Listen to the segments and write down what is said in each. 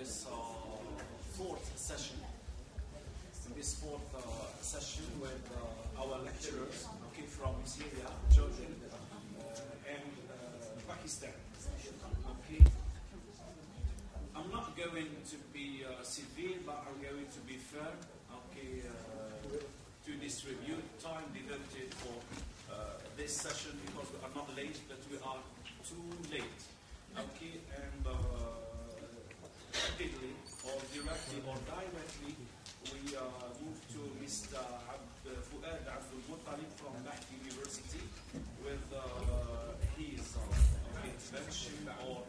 this fourth session. In this fourth session with our lecturers, okay, from Syria, Jordan, and Pakistan. Okay, I'm not going to be severe, but I'm going to be fair. Okay, to distribute time devoted for this session because we are not late, but we are too late. Okay, and rapidly or directly or directly, we move to Mr. Fuad Abdul-Muttalib from Mahdi University with his intervention or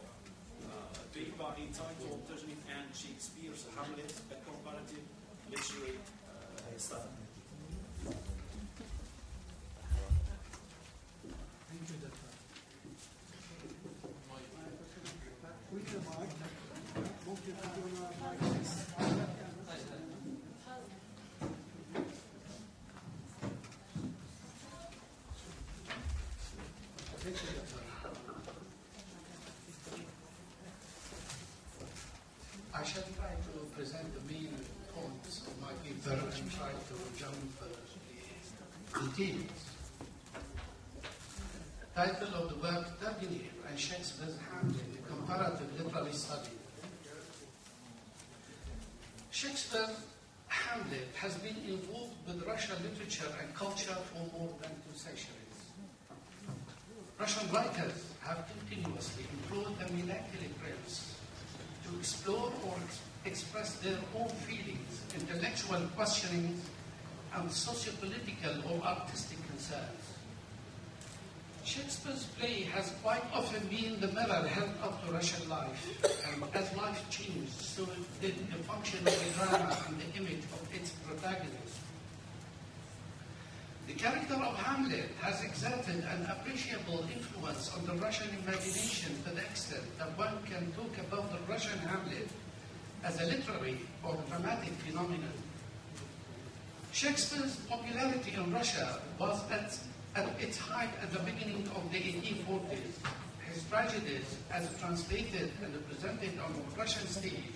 paper entitled Tajnid and Shakespeare's Hamlet, a comparative literary study. Thank you, Doctor. I shall try to present the main points of my paper and try to jump the details. Title of the work, Tajnid and Shakespeare's Hamlet, a comparative literary study. Shakespeare's Hamlet has been involved with Russian literature and culture for more than 2 centuries. Russian writers have continuously employed the vernacular prince to explore or express their own feelings, intellectual questionings, and socio-political or artistic concerns. Shakespeare's play has quite often been the mirror held up to Russian life, and as life changed, so did the function of the drama and the image of its protagonist. The character of Hamlet has exerted an appreciable influence on the Russian imagination to the extent that one can talk about the Russian Hamlet as a literary or dramatic phenomenon. Shakespeare's popularity in Russia was at its height at the beginning of the 1840s. His tragedies, as translated and presented on the Russian stage,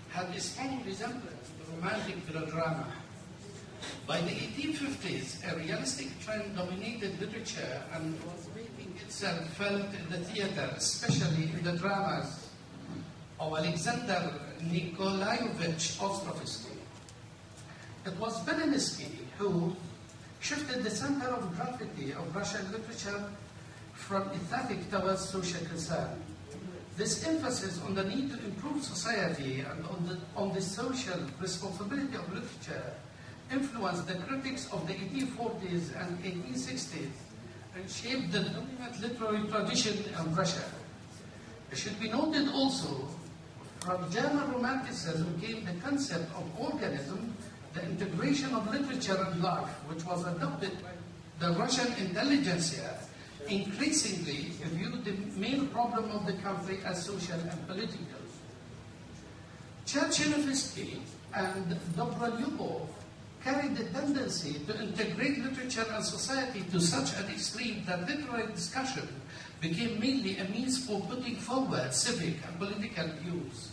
had a strong resemblance to romantic melodrama. By the 1850s, a realistic trend dominated literature and was making itself felt in the theater, especially in the dramas of Alexander Nikolaevich Ostrovsky. It was Belinsky who shifted the center of gravity of Russian literature from aesthetic towards social concern. This emphasis on the need to improve society and on the social responsibility of literature influenced the critics of the 1840s and 1860s and shaped the dominant literary tradition in Russia. It should be noted also, from German Romanticism came the concept of organism, the integration of literature and life, which was adopted by the Russian intelligentsia, increasingly viewed the main problem of the country as social and political. Cherchenovsky and Dobrolyubov carried the tendency to integrate literature and society to such an extreme that literary discussion became mainly a means for putting forward civic and political views.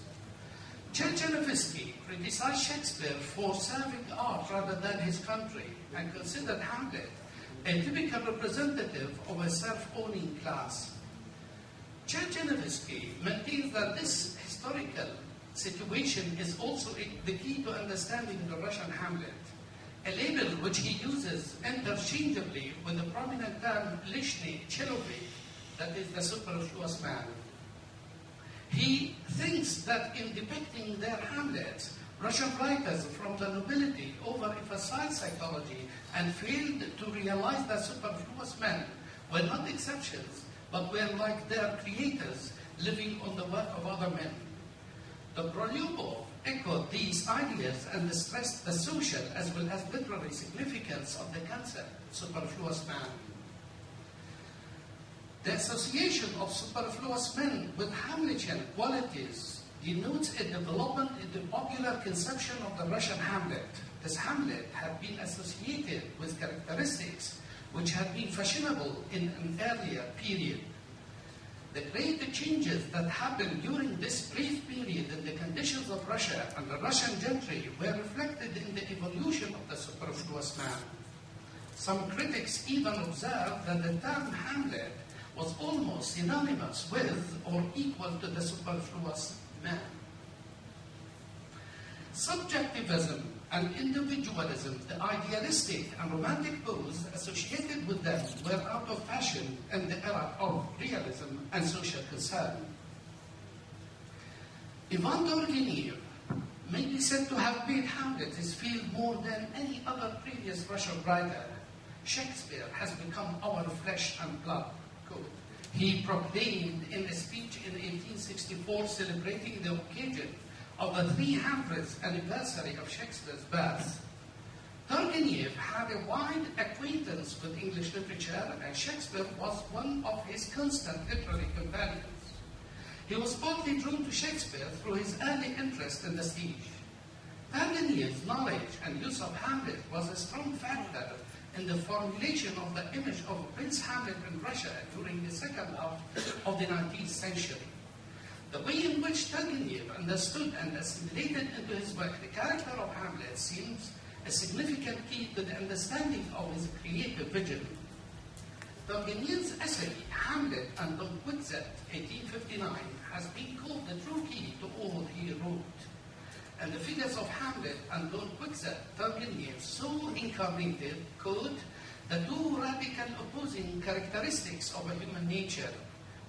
Cherchenovsky criticized Shakespeare for serving art rather than his country and considered Hamlet a typical representative of a self-owning class. Cherchenovsky maintains that this historical situation is also the key to understanding the Russian Hamlet, a label which he uses interchangeably with the prominent term Lishny Chelovy, that is the superfluous man. He thinks that in depicting their Hamlets, Russian writers from the nobility overemphasized psychology and failed to realize that superfluous men were not exceptions, but were like their creators, living on the work of other men. Dobrolyubov echoed these ideas and stressed the social as well as literary significance of the concept, superfluous man. The association of superfluous men with Hamletian qualities denotes a development in the popular conception of the Russian Hamlet. This Hamlet had been associated with characteristics which had been fashionable in an earlier period. The great changes that happened during this brief period in the conditions of Russia and the Russian gentry were reflected in the evolution of the superfluous man. Some critics even observed that the term Hamlet was almost synonymous with or equal to the superfluous man. Subjectivism and individualism, the idealistic and romantic pose associated with them, were out of fashion in the era of realism and social concern. Ivan Turgenev may be said to have made Hamlet his field more than any other previous Russian writer. Shakespeare has become our flesh and blood. Quote. He proclaimed in a speech in 1864 celebrating the occasion of the 300th anniversary of Shakespeare's birth. Turgenev had a wide acquaintance with English literature, and Shakespeare was one of his constant literary companions. He was partly drawn to Shakespeare through his early interest in the stage. Turgenev's knowledge and use of Hamlet was a strong factor in the formulation of the image of Prince Hamlet in Russia during the second half of the 19th century. The way in which Turgenev understood and assimilated into his work the character of Hamlet seems a significant key to the understanding of his creative vision. Turgenev's essay, Hamlet and Don Quixote, 1859, has been called the true key to all he wrote. And the figures of Hamlet and Don Quixote, Turgenev so incarnated, quote, the two radical opposing characteristics of a human nature,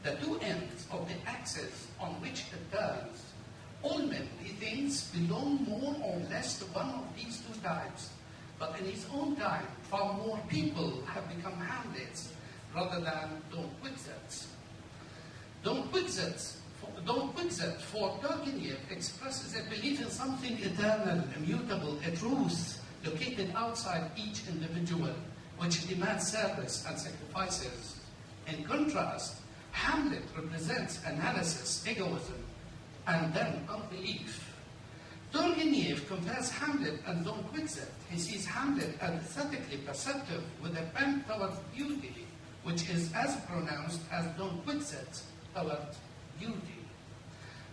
the two ends of the axis on which it turns. All men, he thinks, belong more or less to one of these two types, but in his own time, far more people have become Hamlets rather than Don Quixotes. Don Quixote for Turgenev expresses a belief in something eternal, immutable, a truth located outside each individual, which demands service and sacrifices. In contrast, Hamlet represents analysis, egoism, and then unbelief. Turgenev compares Hamlet and Don Quixote. He sees Hamlet as aesthetically perceptive with a bent towards beauty, which is as pronounced as Don Quixote toward beauty.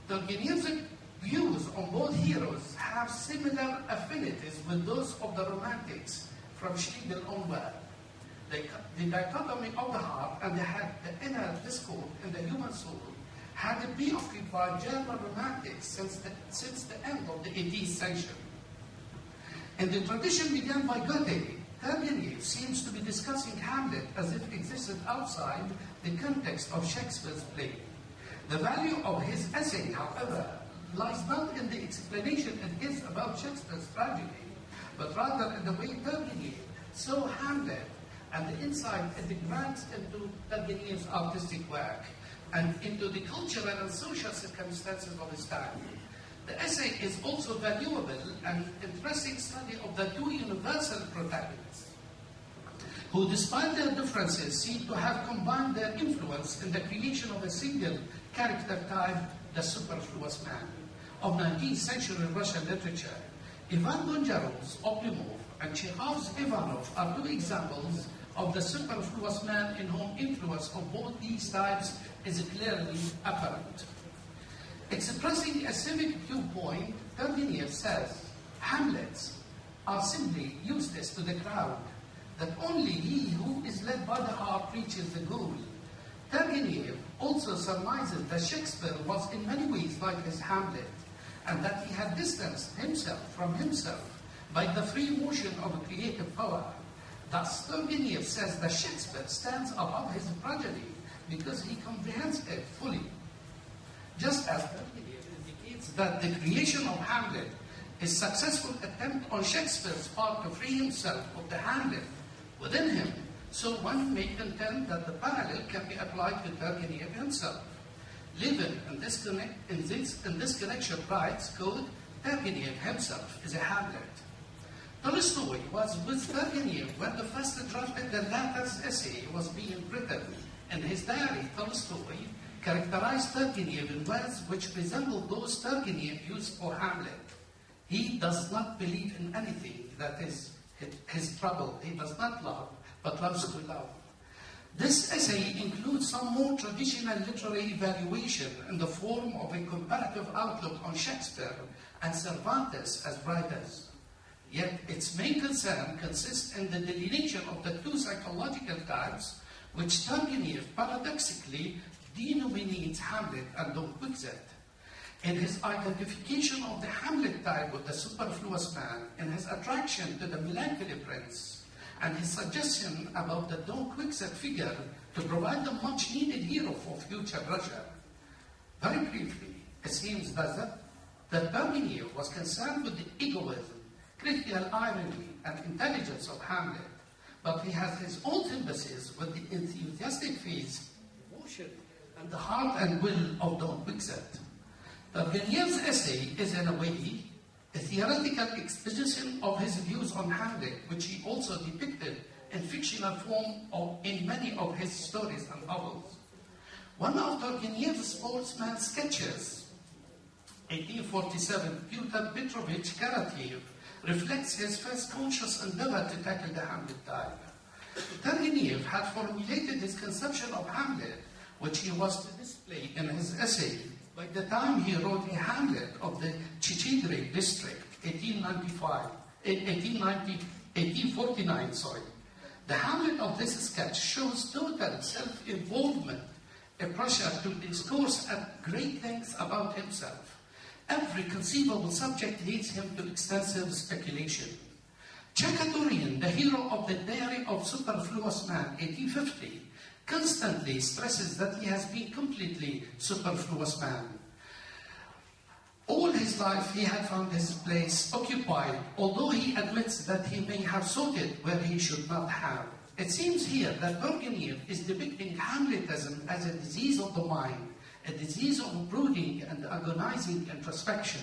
Turgenev's views on both heroes have similar affinities with those of the Romantics from Schlegel onward. The dichotomy of the heart and the head, the inner discord in the human soul, had preoccupied German Romantics since the end of the 18th century. And the tradition began by Goethe. Turgenev seems to be discussing Hamlet as if it existed outside the context of Shakespeare's play. The value of his essay, however, lies not in the explanation it gives about Shakespeare's tragedy, but rather in the way Turgenev saw Hamlet and the insight it grants into Turgenev's artistic work and into the cultural and social circumstances of his time. The essay is also valuable and interesting study of the two universal protagonists, who despite their differences seem to have combined their influence in the creation of a single character type, the superfluous man. Of 19th century Russian literature, Ivan Goncharov's Oblomov and Chekhov's Ivanov are two examples of the superfluous man in whom influence of both these types is clearly apparent. Expressing a civic viewpoint, Turgenev says, Hamlets are simply useless to the crowd, that only he who is led by the heart reaches the goal. Turgenev also surmises that Shakespeare was in many ways like his Hamlet, and that he had distanced himself from himself by the free motion of a creative power. Thus, Turgenev says that Shakespeare stands above his tragedy because he comprehends it fully. Just as Turgenev indicates that the creation of Hamlet is a successful attempt on Shakespeare's part to free himself of the Hamlet within him, so one may contend that the parallel can be applied to Turgenev himself. Levin, in this connection, writes, quote, Turgenev himself is a Hamlet. Tolstoy was with Turgenev when the first draft of the latter's essay was being written. In his diary, Tolstoy characterized Turgenev in words which resemble those Turgenev used for Hamlet. He does not believe in anything that is his trouble. He does not love, but loves to love. This essay includes some more traditional literary evaluation in the form of a comparative outlook on Shakespeare and Cervantes as writers. Yet its main concern consists in the delineation of the two psychological types which Turgenev paradoxically denominates Hamlet and Don Quixote. In his identification of the Hamlet type with the superfluous man, in his attraction to the melancholy prince, and his suggestion about the Don Quixote figure to provide the much-needed hero for future Russia. Very briefly, it seems that Turgenev was concerned with the egoism, critical irony, and intelligence of Hamlet, but he has his own sympathies with the enthusiastic faith, devotion, and the heart and will of Don Quixote. Turgenev's essay is, in a way, a theoretical exposition of his views on Hamlet, which he also depicted in fictional form in many of his stories and novels. One of Turgenev's sportsman sketches, 1847, Pyotr Petrovich Karatev, reflects his first conscious endeavor to tackle the Hamlet type. Turgenev had formulated his conception of Hamlet, which he was to display in his essay, by the time he wrote a Hamlet of the Chichigre district, 1849. The Hamlet of this sketch shows total self-involvement, a pressure to discourse at great length about himself. Every conceivable subject leads him to extensive speculation. Chakaturian, the hero of the Diary of Superfluous Man, 1850, constantly stresses that he has been completely superfluous man. All his life he had found his place occupied, although he admits that he may have sought it where he should not have. It seems here that Turgenev is depicting Hamletism as a disease of the mind, a disease of brooding and agonizing introspection.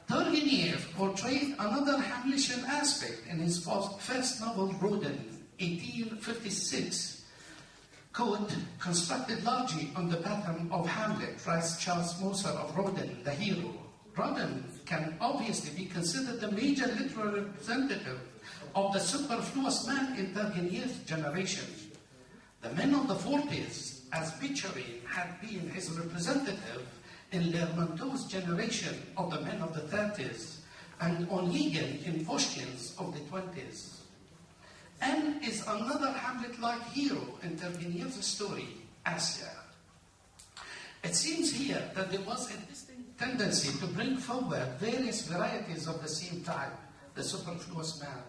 Turgenev portrayed another Hamletian aspect in his first novel, Rodin, 1856. Quote, constructed largely on the pattern of Hamlet, writes Charles Moser of Rodin, the hero. Rodin can obviously be considered the major literary representative of the superfluous man in Turgenev's generation. The men of the 40s, as Picharin had been his representative in Lermontov's generation of the men of the 30s, and Onegin in Pushkin's of the 20s. N is another Hamlet-like hero in Turgenev's story, Asya. It seems here that there was a distinct tendency to bring forward various varieties of the same type, the superfluous man.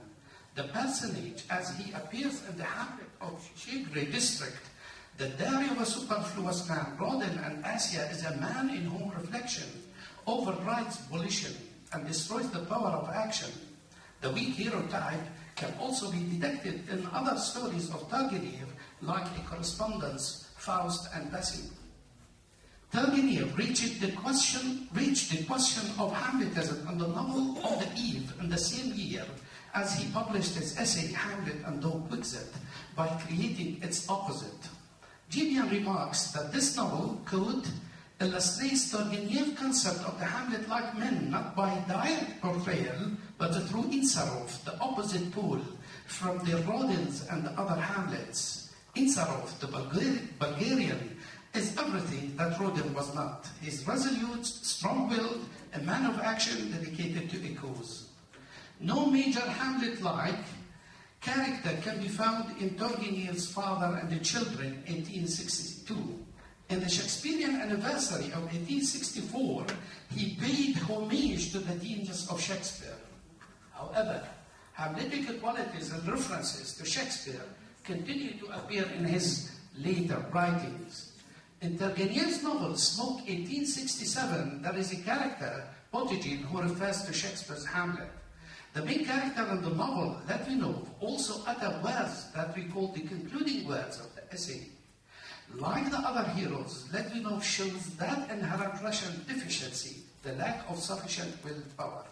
The personage, as he appears in the Hamlet of Shigre district, the Diary of a Superfluous Man, Rodin and Asya, is a man in whom reflection overrides volition and destroys the power of action. The weak hero type can also be detected in other stories of Turgenev, like A Correspondence, Faust, and Basile. Turgenev reached the question of Hamletism in the novel On the Eve in the same year as he published his essay Hamlet and Don Quixote by creating its opposite. Gideon remarks that this novel, quote, illustrates Turgenev's concept of the Hamlet-like men not by direct portrayal, but through Insarov, the opposite pole from the Rodins and the other Hamlets. Insarov, the Bulgarian, is everything that Rodin was not. He is resolute, strong-willed, a man of action dedicated to a cause. No major Hamlet-like character can be found in Turgenev's Father and the Children, 1862. In the Shakespearean anniversary of 1864, he paid homage to the genius of Shakespeare. However, Hamletic qualities and references to Shakespeare continue to appear in his later writings. In Turgenev's novel Smoke, 1867, there is a character, Potygin, who refers to Shakespeare's Hamlet. The main character in the novel, Litvinov, also uttered words that recall the concluding words of the essay. Like the other heroes, Litvinov shows that inherent Russian deficiency, the lack of sufficient willpower.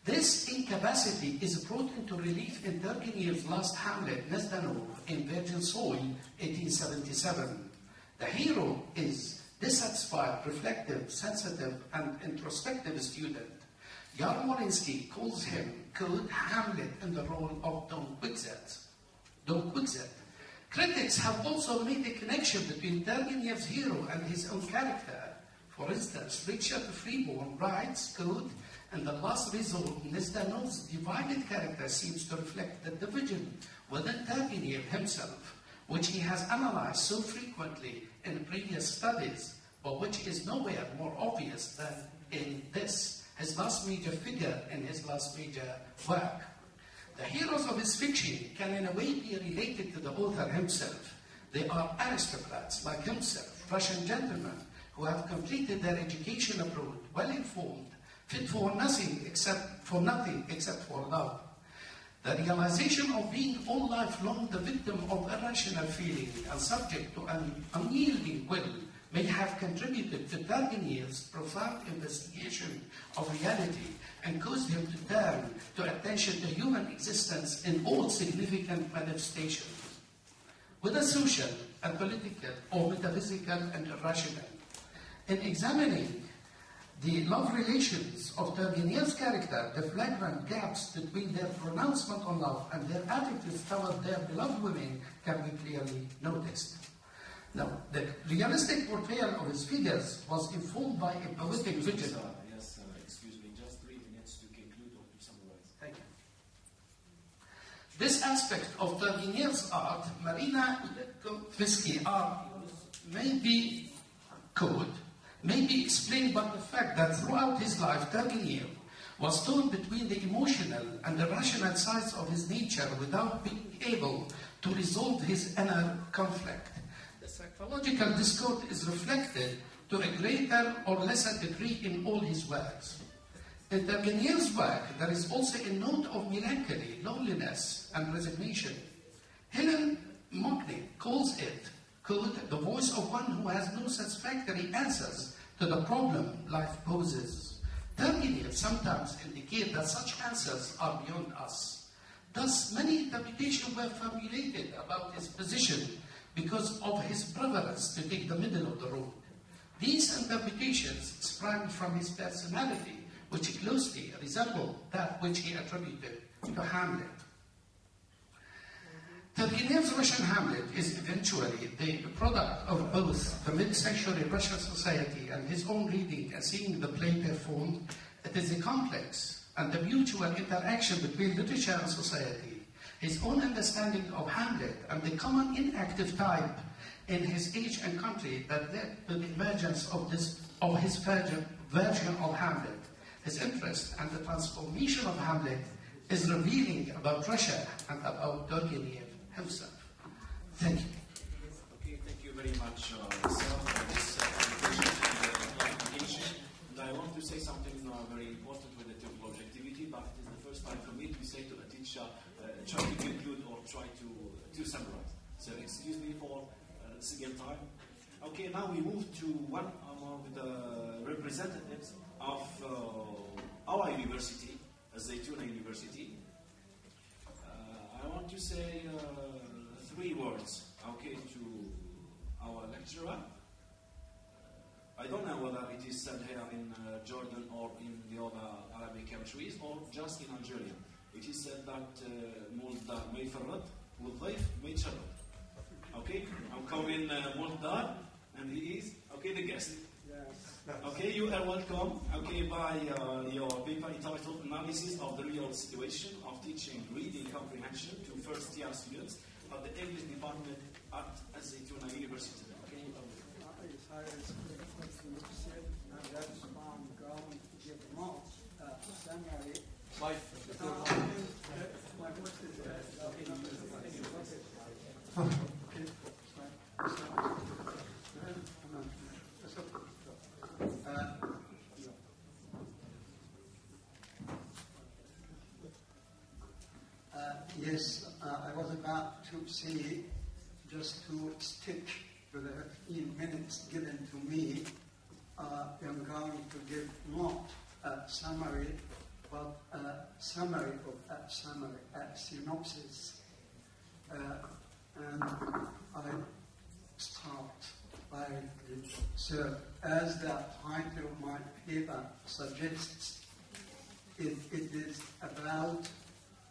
This incapacity is brought into relief in Turgenev's last Hamlet, Nezdanov, in Virgin Soil, 1877. The hero is dissatisfied, reflective, sensitive, and introspective student. Yarmolinsky calls him, quote, Hamlet in the role of Don Quixote. Don Quixote Critics have also made a connection between Turgenev's hero and his own character. For instance, Richard Freeborn writes, quote, "In the last resort, Nezdanov's divided character seems to reflect the division within Turgenev himself, which he has analyzed so frequently in previous studies, but which is nowhere more obvious than in this, his last major figure in his last major work. The heroes of his fiction can in a way be related to the author himself. They are aristocrats like himself, Russian gentlemen who have completed their education abroad, well-informed, fit for nothing except for love. The realization of being all life long the victim of irrational feeling and subject to an unyielding will may have contributed to Turgenev's profound investigation of reality and caused him to turn to attention to human existence in all significant manifestations, whether social and political or metaphysical and irrational. In examining the love relations of Turgenev's character, the flagrant gaps between their pronouncement on love and their attitudes toward their beloved women can be clearly noticed. Now, the realistic portrayal of his figures was informed by a poetic vision. Yes, excuse me, just 3 minutes to conclude or to summarize. Thank you. This aspect of Turgenev's art, Marina Letkovsky art, may be explained by the fact that throughout his life, Turgenev was torn between the emotional and the rational sides of his nature without being able to resolve his inner conflict. The psychological discord is reflected to a greater or lesser degree in all his works. In Turgenev's work, there is also a note of melancholy, loneliness, and resignation. Helen Mockney calls it, quote, "the voice of one who has no satisfactory answers to the problem life poses." Turgenev sometimes indicates that such answers are beyond us. Thus, many interpretations were formulated about his position because of his preference to take the middle of the road. These interpretations sprang from his personality, which closely resembled that which he attributed to Hamlet. Turgenev's Russian Hamlet is eventually the product of both the mid-century Russian society and his own reading and seeing the play performed. It is a complex and the mutual interaction between literature and society, his own understanding of Hamlet and the common inactive type in his age and country that led to the emergence of his version of Hamlet. His interest and the transformation of Hamlet is revealing about Russia and about Turgenev himself. Thank you. Okay, thank you very much, sir, for this presentation. And I want to say something very important related to objectivity, but it is the first time for me to say to a teacher, try to conclude or try to summarize. So excuse me for the second time. Okay, now we move to one of the representatives of our university, Zaytuna University. I want to say 3 words, okay, to our lecturer. I don't know whether it is said here in Jordan or in the other Arabic countries or just in Algeria. It is said that Muldar may فرط والضيف may يتشرد. Okay, I'm coming Muldar and he is, okay, the guest. Okay, you are welcome, okay, by your paper entitled Analysis of the Real Situation of Teaching Reading Comprehension to First-Year Students at the English Department at Zaytuna University. Okay. Yes, I was about to say, just to stick to the 15 minutes given to me, I'm going to give not a summary, but a summary of a summary, a synopsis. And I start by, so as the title of my paper suggests, it is about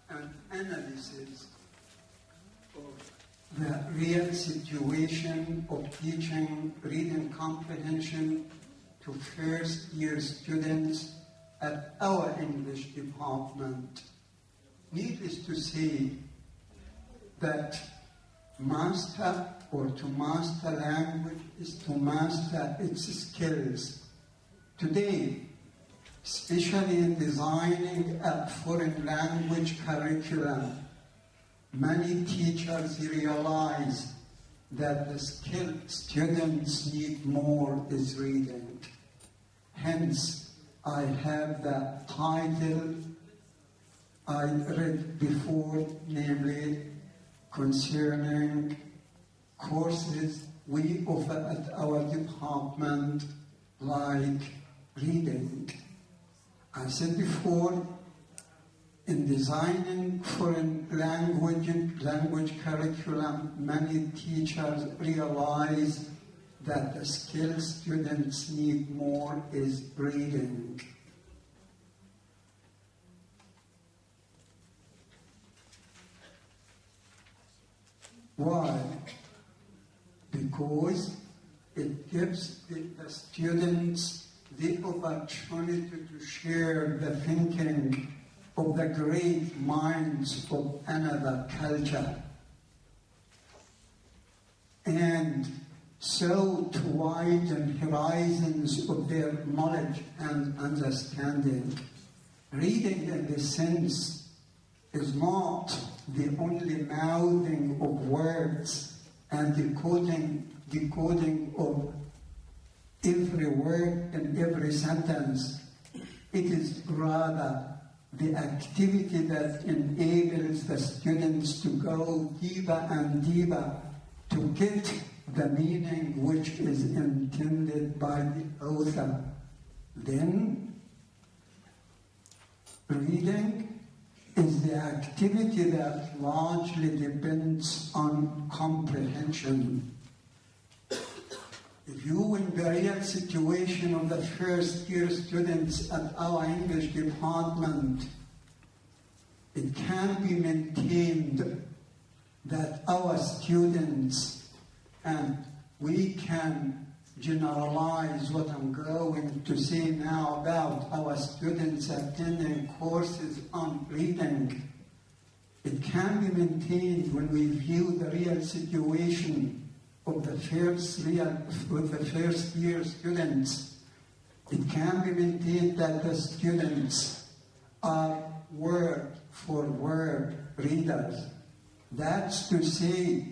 an analysis of the real situation of teaching reading comprehension to first-year students at our English department. Needless to say that master or to master language is to master its skills. Today, especially in designing a foreign language curriculum, many teachers realize that the skill students need more is reading. Hence, I have the title I read before, namely concerning courses we offer at our department, like reading. I said before, in designing foreign language curriculum, many teachers realize that the skill students need more is reading. Why? Because it gives the students the opportunity to share the thinking of the great minds of another culture, and so to widen horizons of their knowledge and understanding. Reading, in this sense, is not the only mouthing of words and decoding of every word and every sentence. It is rather the activity that enables the students to go deeper and deeper to get the meaning which is intended by the author. Then, reading is the activity that largely depends on comprehension. If you, in the real situation of the first-year students at our English department, it can be maintained that our students, and we can generalize what I'm going to say now about our students attending courses on reading, it can be maintained when we view the real situation of the first-year students. It can be maintained that the students are word-for-word readers. That's to say,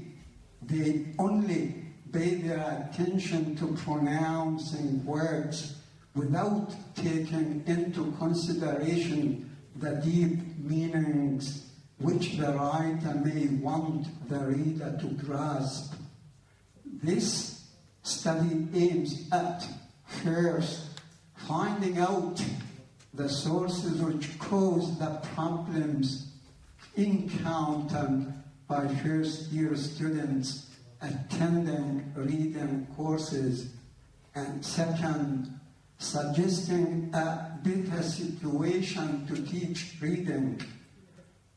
they only pay their attention to pronouncing words without taking into consideration the deep meanings which the writer may want the reader to grasp. This study aims at, first, finding out the sources which cause the problems encountered by first-year students attending reading courses, and second, suggesting a better situation to teach reading.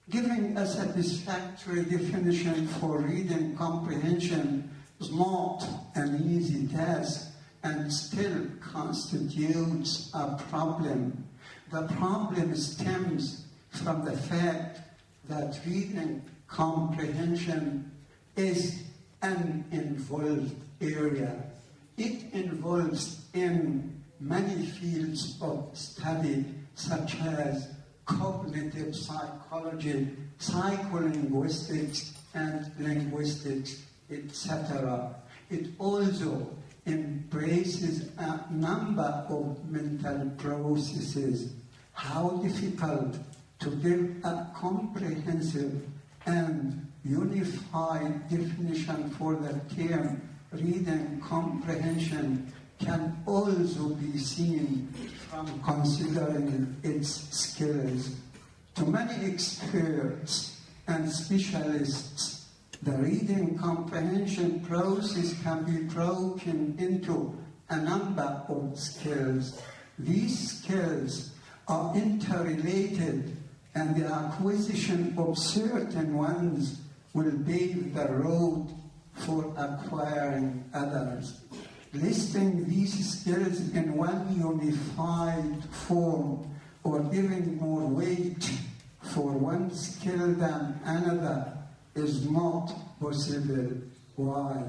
Giving a satisfactory definition for reading comprehension is not an easy task and still constitutes a problem. The problem stems from the fact that reading comprehension is an involved area. It involves in many fields of study, such as cognitive psychology, psycholinguistics, and linguistics, etc. It also embraces a number of mental processes. How difficult to give a comprehensive and unified definition for the term reading comprehension can also be seen from considering its skills. To many experts and specialists, the reading comprehension process can be broken into a number of skills. These skills are interrelated, and the acquisition of certain ones will pave the road for acquiring others. Listing these skills in one unified form or giving more weight for one skill than another is not possible. Why?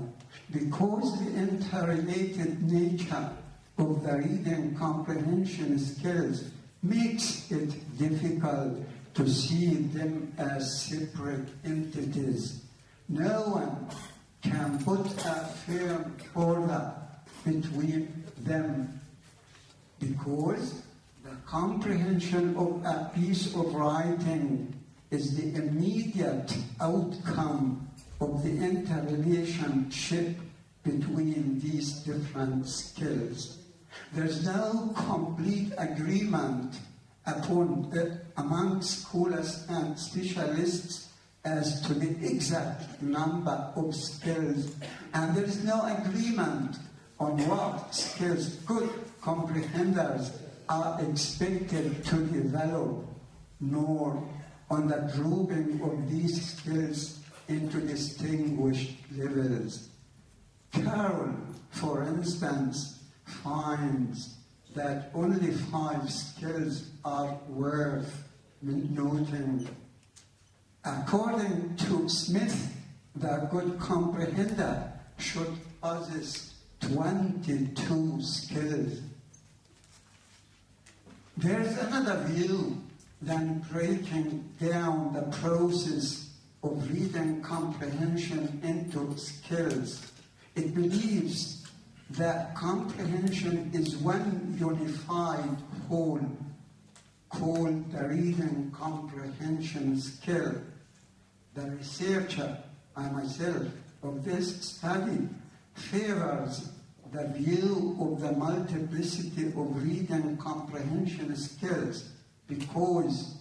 Because the interrelated nature of the reading comprehension skills makes it difficult to see them as separate entities. No one can put a firm order between them because the comprehension of a piece of writing is the immediate outcome of the interrelationship between these different skills. There's no complete agreement among scholars and specialists as to the exact number of skills, and there is no agreement on what skills good comprehenders are expected to develop, nor on the grouping of these skills into distinguished levels. Carroll, for instance, finds that only 5 skills are worth noting. According to Smith, the good comprehender should possess 22 skills. There is another view than breaking down the process of reading comprehension into skills. It believes that comprehension is one unified whole called the reading comprehension skill. The researcher, I myself, of this study favors the view of the multiplicity of reading comprehension skills because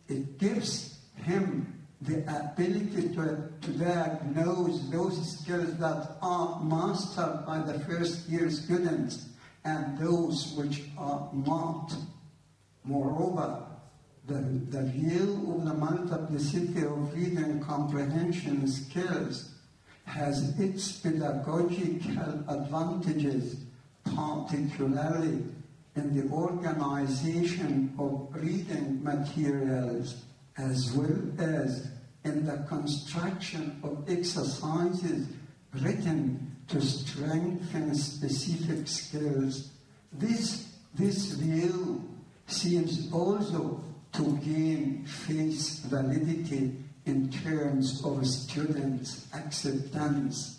it gives him the ability to diagnose those skills that are mastered by the first-year students and those which are not. Moreover, the view of the multiplicity of reading comprehension skills has its pedagogical advantages, particularly in the organization of reading materials, as well as in the construction of exercises written to strengthen specific skills. This view seems also to gain face validity in terms of students' acceptance.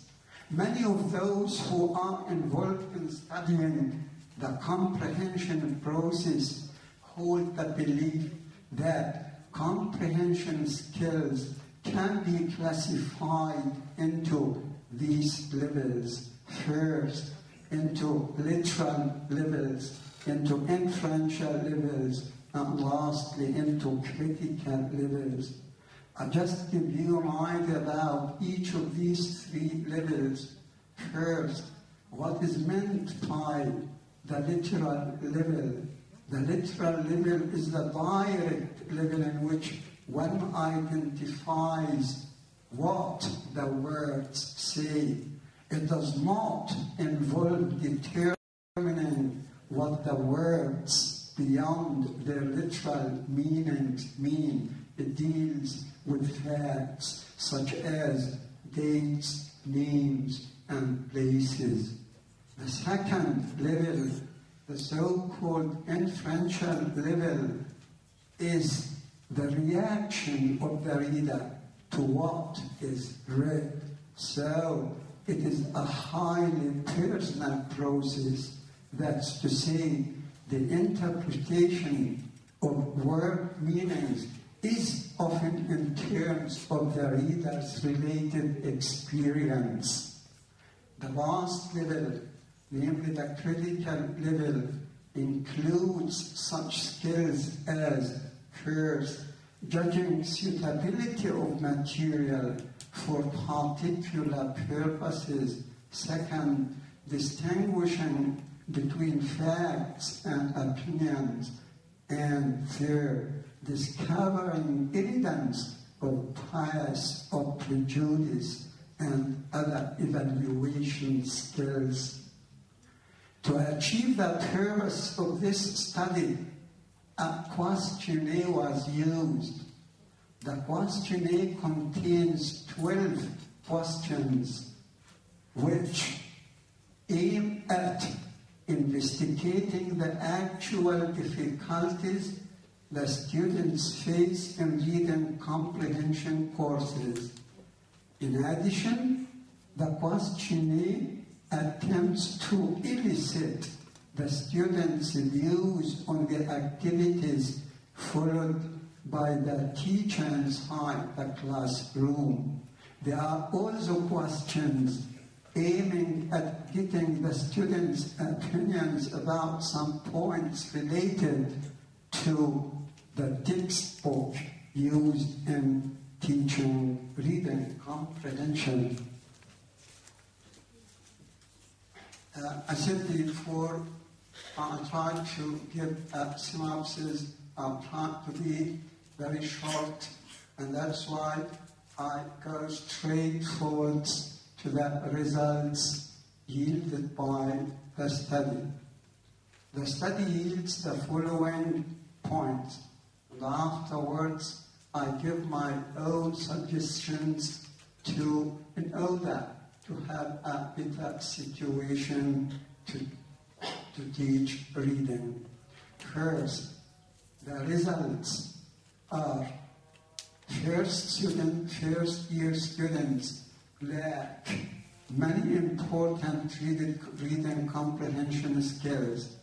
Many of those who are involved in studying the comprehension process hold the belief that comprehension skills can be classified into these levels. First, into literal levels, into inferential levels, and lastly into critical levels. I'll just give you an idea about each of these 3 levels. First, what is meant by the literal level? The literal level is the direct level in which one identifies what the words say. It does not involve determining what the words beyond their literal meanings mean. It deals with facts such as dates, names, and places. The second level, the so-called inferential level, is the reaction of the reader to what is read. So it is a highly personal process. That's to say, the interpretation of word meanings is often in terms of the reader's related experience. The last level, namely the critical level, includes such skills as, first, judging suitability of material for particular purposes. Second, distinguishing between facts and opinions. And third, discovering evidence of bias or prejudice and other evaluation skills. To achieve the purpose of this study, a questionnaire was used. The questionnaire contains 12 questions which aim at investigating the actual difficulties the students face in reading comprehension courses. In addition, the questionnaire attempts to elicit the students' views on the activities followed by the teacher inside the classroom. There are also questions aiming at getting the students' opinions about some points related to the textbook used in teaching reading comprehension. I said before, I tried to give a synopsis. I'll try to be very short, and that's why I go straight forwards to the results yielded by the study. The study yields the following points, and afterwards I give my own suggestions in order to have a better situation to teach reading. First, the results are first-year students lack many important reading comprehension skills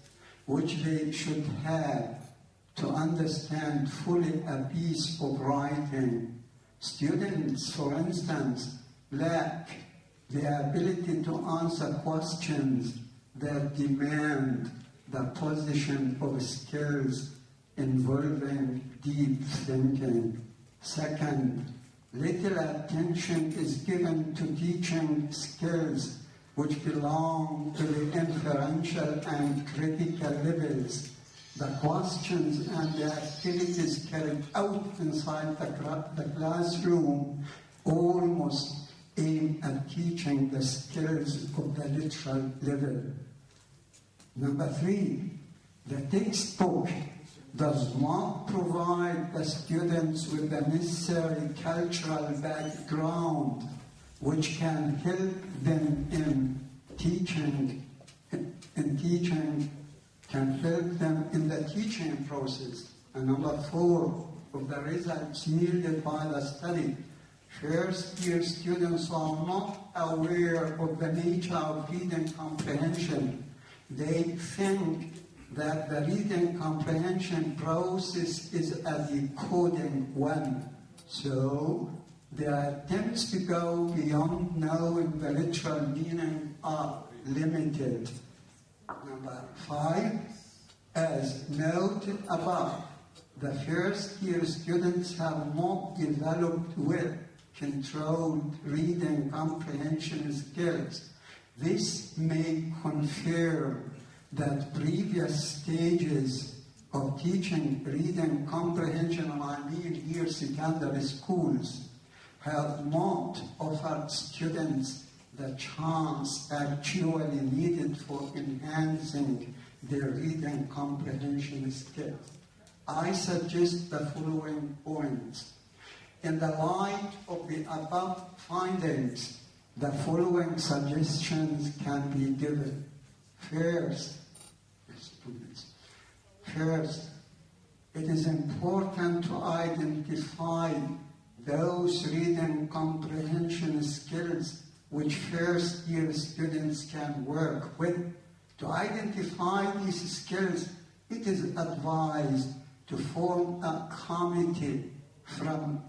which they should have to understand fully a piece of writing. Students, for instance, lack the ability to answer questions that demand the possession of skills involving deep thinking. Second, little attention is given to teaching skills which belong to the inferential and critical levels. The questions and the activities carried out inside the classroom almost aim at teaching the skills of the literal level. Number 3, the textbook does not provide the students with the necessary cultural background which can help them in teaching, can help them in the teaching process. And number 4 of the results yielded by the study, first-year students are not aware of the nature of reading comprehension. They think that the reading comprehension process is a decoding one. So their attempts to go beyond knowing the literal meaning are limited. Number 5, as noted above, the first-year students have not developed well-controlled reading comprehension skills. This may confirm that previous stages of teaching reading comprehension, and I mean here secondary schools, have not offered students the chance actually needed for enhancing their reading comprehension skills. I suggest the following points. In the light of the above findings, the following suggestions can be given. First, it is important to identify those reading comprehension skills which first-year students can work with. To identify these skills, it is advised to form a committee from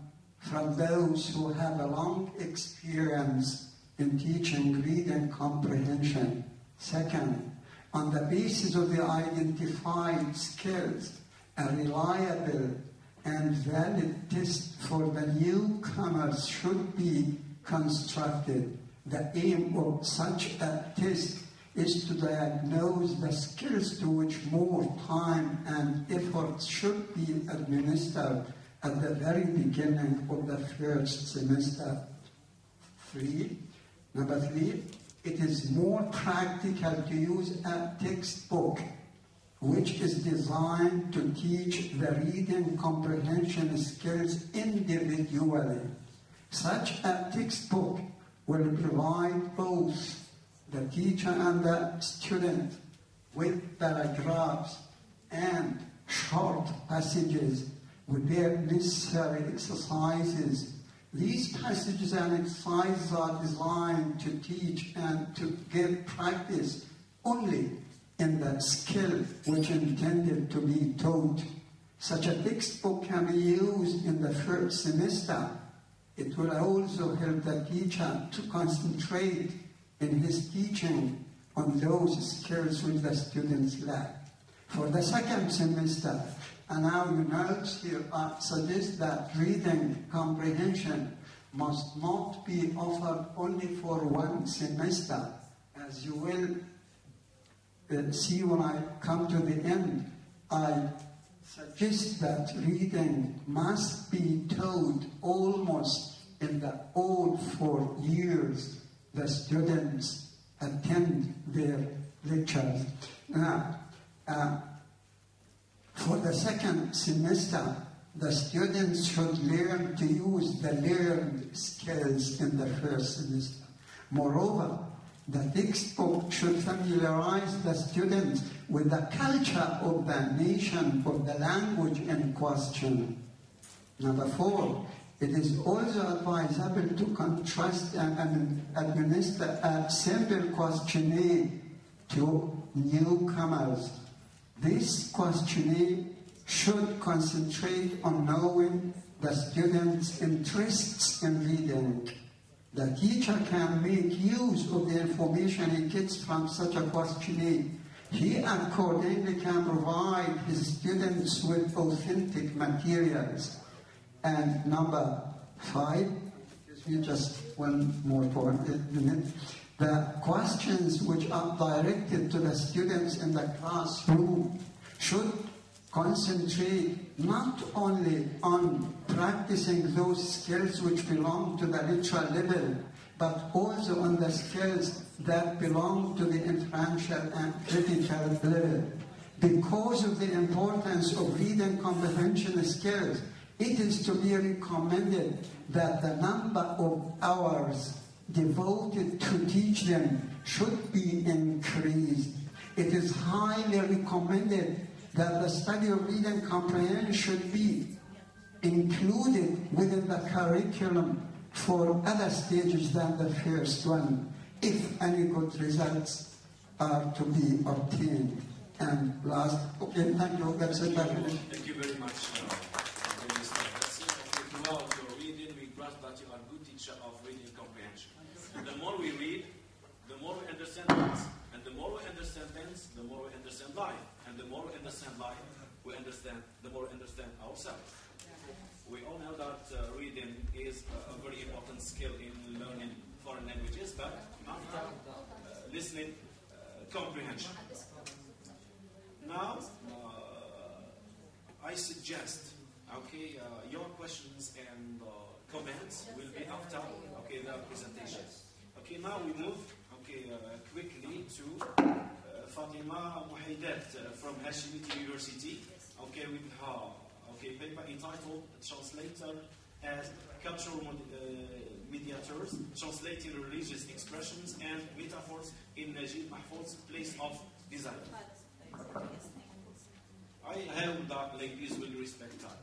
those who have a long experience in teaching reading comprehension. Second, on the basis of the identified skills, a reliable and valid test for the newcomers should be constructed. The aim of such a test is to diagnose the skills to which more time and effort should be administered at the very beginning of the first semester. Number 3, it is more practical to use a textbook which is designed to teach the reading comprehension skills individually. Such a textbook will provide both the teacher and the student with paragraphs and short passages with their necessary exercises. These passages and exercises are designed to teach and to give practice only in the skill which intended to be taught. Such a textbook can be used in the first semester. It will also help the teacher to concentrate in his teaching on those skills which the students lack. For the second semester, and now you note here, I suggest that reading comprehension must not be offered only for one semester. As you will see when I come to the end, I suggest that reading must be taught almost in all 4 years the students attend their lectures. Now, for the second semester, the students should learn to use the learned skills in the first semester. Moreover, the textbook should familiarize the students with the culture of the nation, of the language in question. Number 4, it is also advisable to contrast and administer a simple questionnaire to newcomers. This questionnaire should concentrate on knowing the students' interests in reading. The teacher can make use of the information he gets from such a questionnaire. He accordingly can provide his students with authentic materials. And number 5, just one more minute. The questions which are directed to the students in the classroom should concentrate not only on practicing those skills which belong to the literal level, but also on the skills that belong to the inferential and critical level. Because of the importance of reading comprehension skills, it is to be recommended that the number of hours devoted to teach them should be increased. It is highly recommended that the study of reading comprehension should be included within the curriculum for other stages than the first one, if any good results are to be obtained. And last, okay, thank you. That's it. Thank you very much. Throughout your reading, we grasp that you are a good teacher of reading comprehension. And the more we read, the more we understand things. And the more we understand things, the more we understand life. And the more we understand life, the more we understand ourselves. We all know that reading is a very important skill in learning foreign languages, but after listening, comprehension. Now, I suggest, okay, your questions and comments will be after, okay, the presentation. Okay, now we move, okay, quickly to Fatima Muhaidat from Hashemite University, okay, with her, okay, paper entitled "Translator as Cultural Mediators, Translating Religious Expressions and Metaphors in Najib Mahfouz's Place of Desire." I hope that ladies will respect time.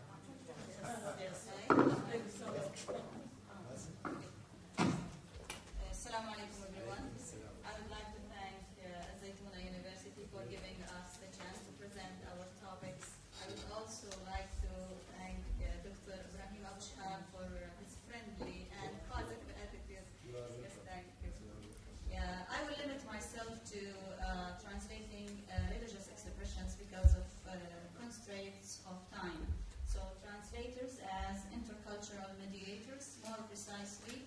Assalamu alaikum everyone. I would like to thank Zaytuna University for giving us the chance to present our topics. I would also like to thank Dr. for his friendly and positive attitude. Yes, thank you. Yeah, I will limit myself to translating religious expressions because of constraints of time. So translators as intercultural mediators, more precisely,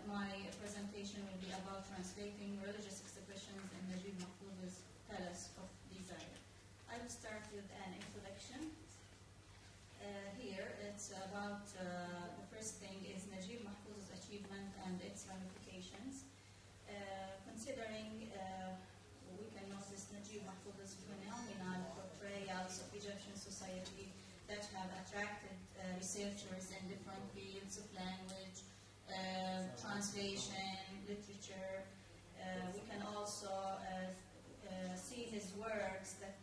my presentation will be about translating religious expressions in Najib Mahfouz's Palace of Desire. I will start with an introduction. Here, and its ramifications. Considering we can notice Najib Mahfouz's phenomenal portrayals of Egyptian society that have attracted researchers in different fields of language, translation, literature. We can also see his works that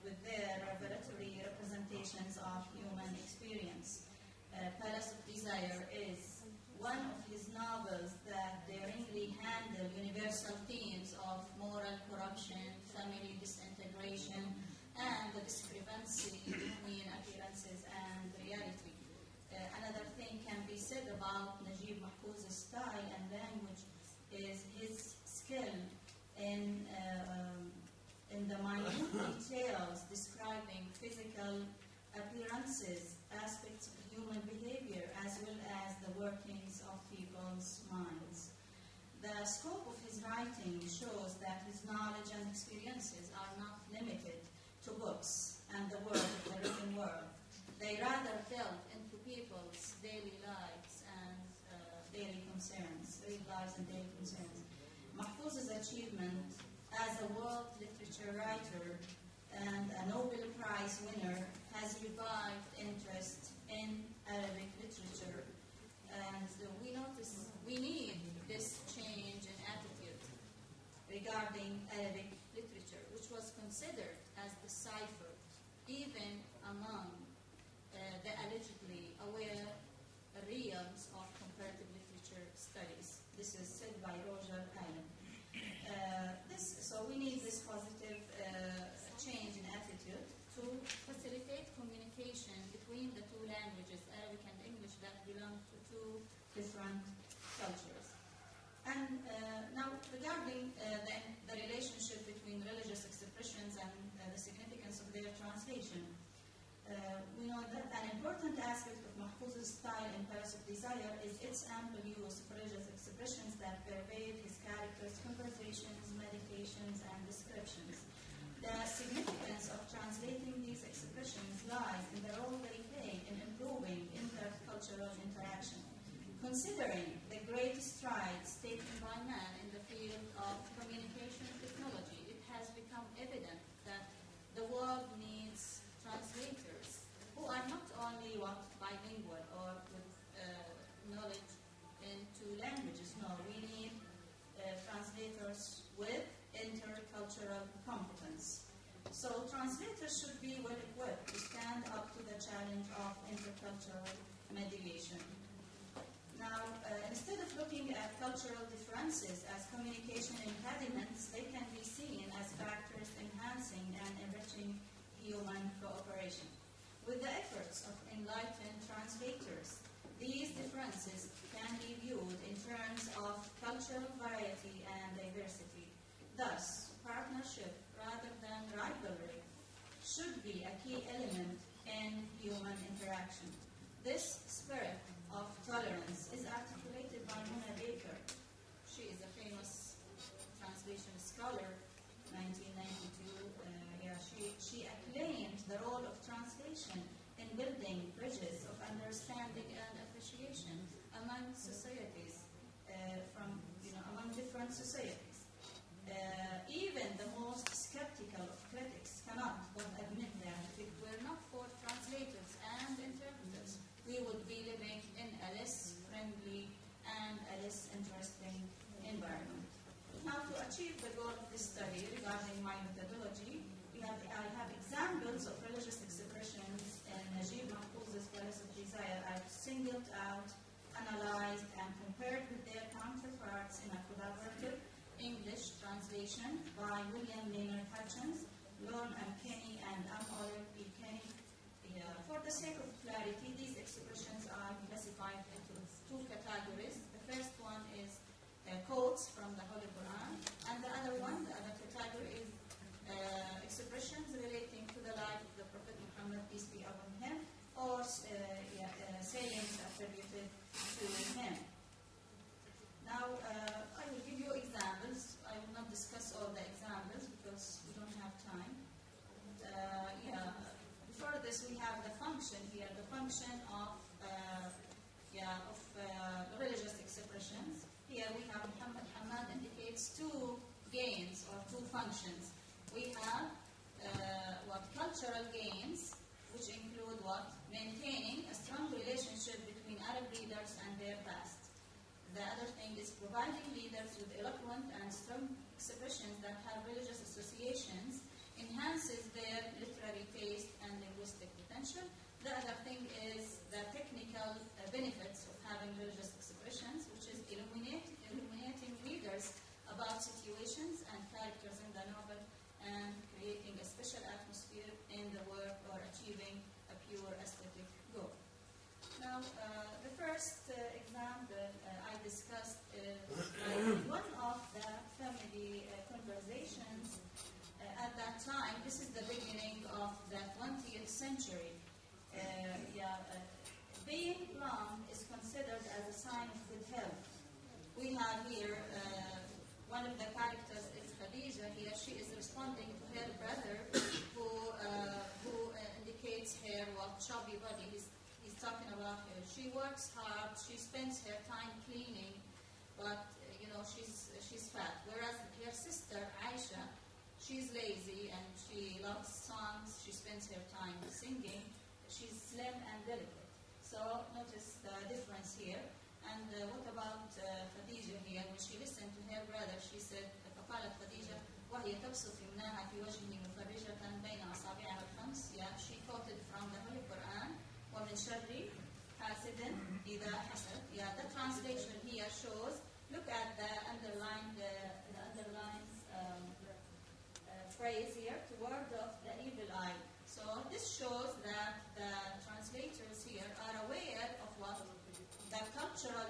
with their revelatory representations of human experience. Palace of Desire is one of his novels that daringly handle universal themes of moral corruption, family disintegration, and the discrepancy between appearances and reality. Another thing can be said about Najib Mahfouz's style and language is his skill in the minute details describing physical appearances, aspects of human behavior, as well as the workings of people's minds. The scope of his writing shows that his knowledge and experiences are not limited to books and the world of the written world. They rather delve into people's daily lives and daily concerns, real lives and daily concerns. Mahfouz's achievement as a world literature writer and a Nobel Prize winner has revived interest in Arabic literature. And we need this change in attitude regarding Arabic literature, which was considered as the cipher, even among the allegedly aware realms of comparative literature studies. This is said by Roger Allen. So we need this positive change in attitude to facilitate communication between the two languages, Arabic and English, that belong to two different cultures. And now, regarding the relationship between religious expressions and the significance of their translation, we know that an important aspect of Mahfouz's style in Palace of Desire is its ample use of religious expressions that pervade his characters' conversations, meditations, and descriptions. The significance of translating these expressions lies in the role they play in improving intercultural interaction. Considering the great strides taken by man in the field of communication technology, it has become evident that the world needs translators who are not only bilingual or with knowledge in two languages. No, we need translators with intercultural competence. So translators should be well equipped to stand up to the challenge of intercultural mediation. Now, instead of looking at cultural differences as communication impediments, they can be seen as factors enhancing and enriching human cooperation. With the efforts of enlightened translators, these differences can be viewed in terms of cultural variety and diversity. Thus, partnership rather than rivalry should be a key element in human interaction. This spirit of tolerance is articulated by Mona Baker. She is a famous translation scholar, 1992. She acclaimed the role of translation in building bridges of understanding and appreciation among societies, among different societies. Even the most skeptical of critics cannot but admit that if it were not for translators and interpreters, we would be living in a less friendly and a less interesting environment. Now, to achieve the goal of this study regarding my methodology, I have examples of religious expressions in Najib Mahfouz's Palace of Desire. I've singled out, analyzed, and compared with their counterparts in a collaborative English translation by William Maynard Hutchins, Lorne M. Kenny, and M. Olive P. Kenny. For the sake of clarity, these expressions are classified into two categories. The first one is quotes from the Holy Quran, and the other category is expressions relating to the life of the Prophet Muhammad, peace be upon him, or sayings attributed to him. Now, I will give you examples. I will not discuss all the examples because we don't have time. She works hard. She spends her time cleaning, but she's fat. Whereas her sister Aisha, she's lazy and she loves songs. She spends her time singing. She's slim and delicate. So notice the difference here. And what about Khadija here? When she listened to her brother, she said, فقالت خديجة وهي تبسط يمناها في وجهه مفرجة بين أصابعها الخمس. Yeah, she quoted from the Holy Quran. ومن شر حاسد إذا حسد. Yeah, the translation here shows. Look at the underlined phrase here. Toward of the evil eye. So this shows that the translators here are aware of what the cultural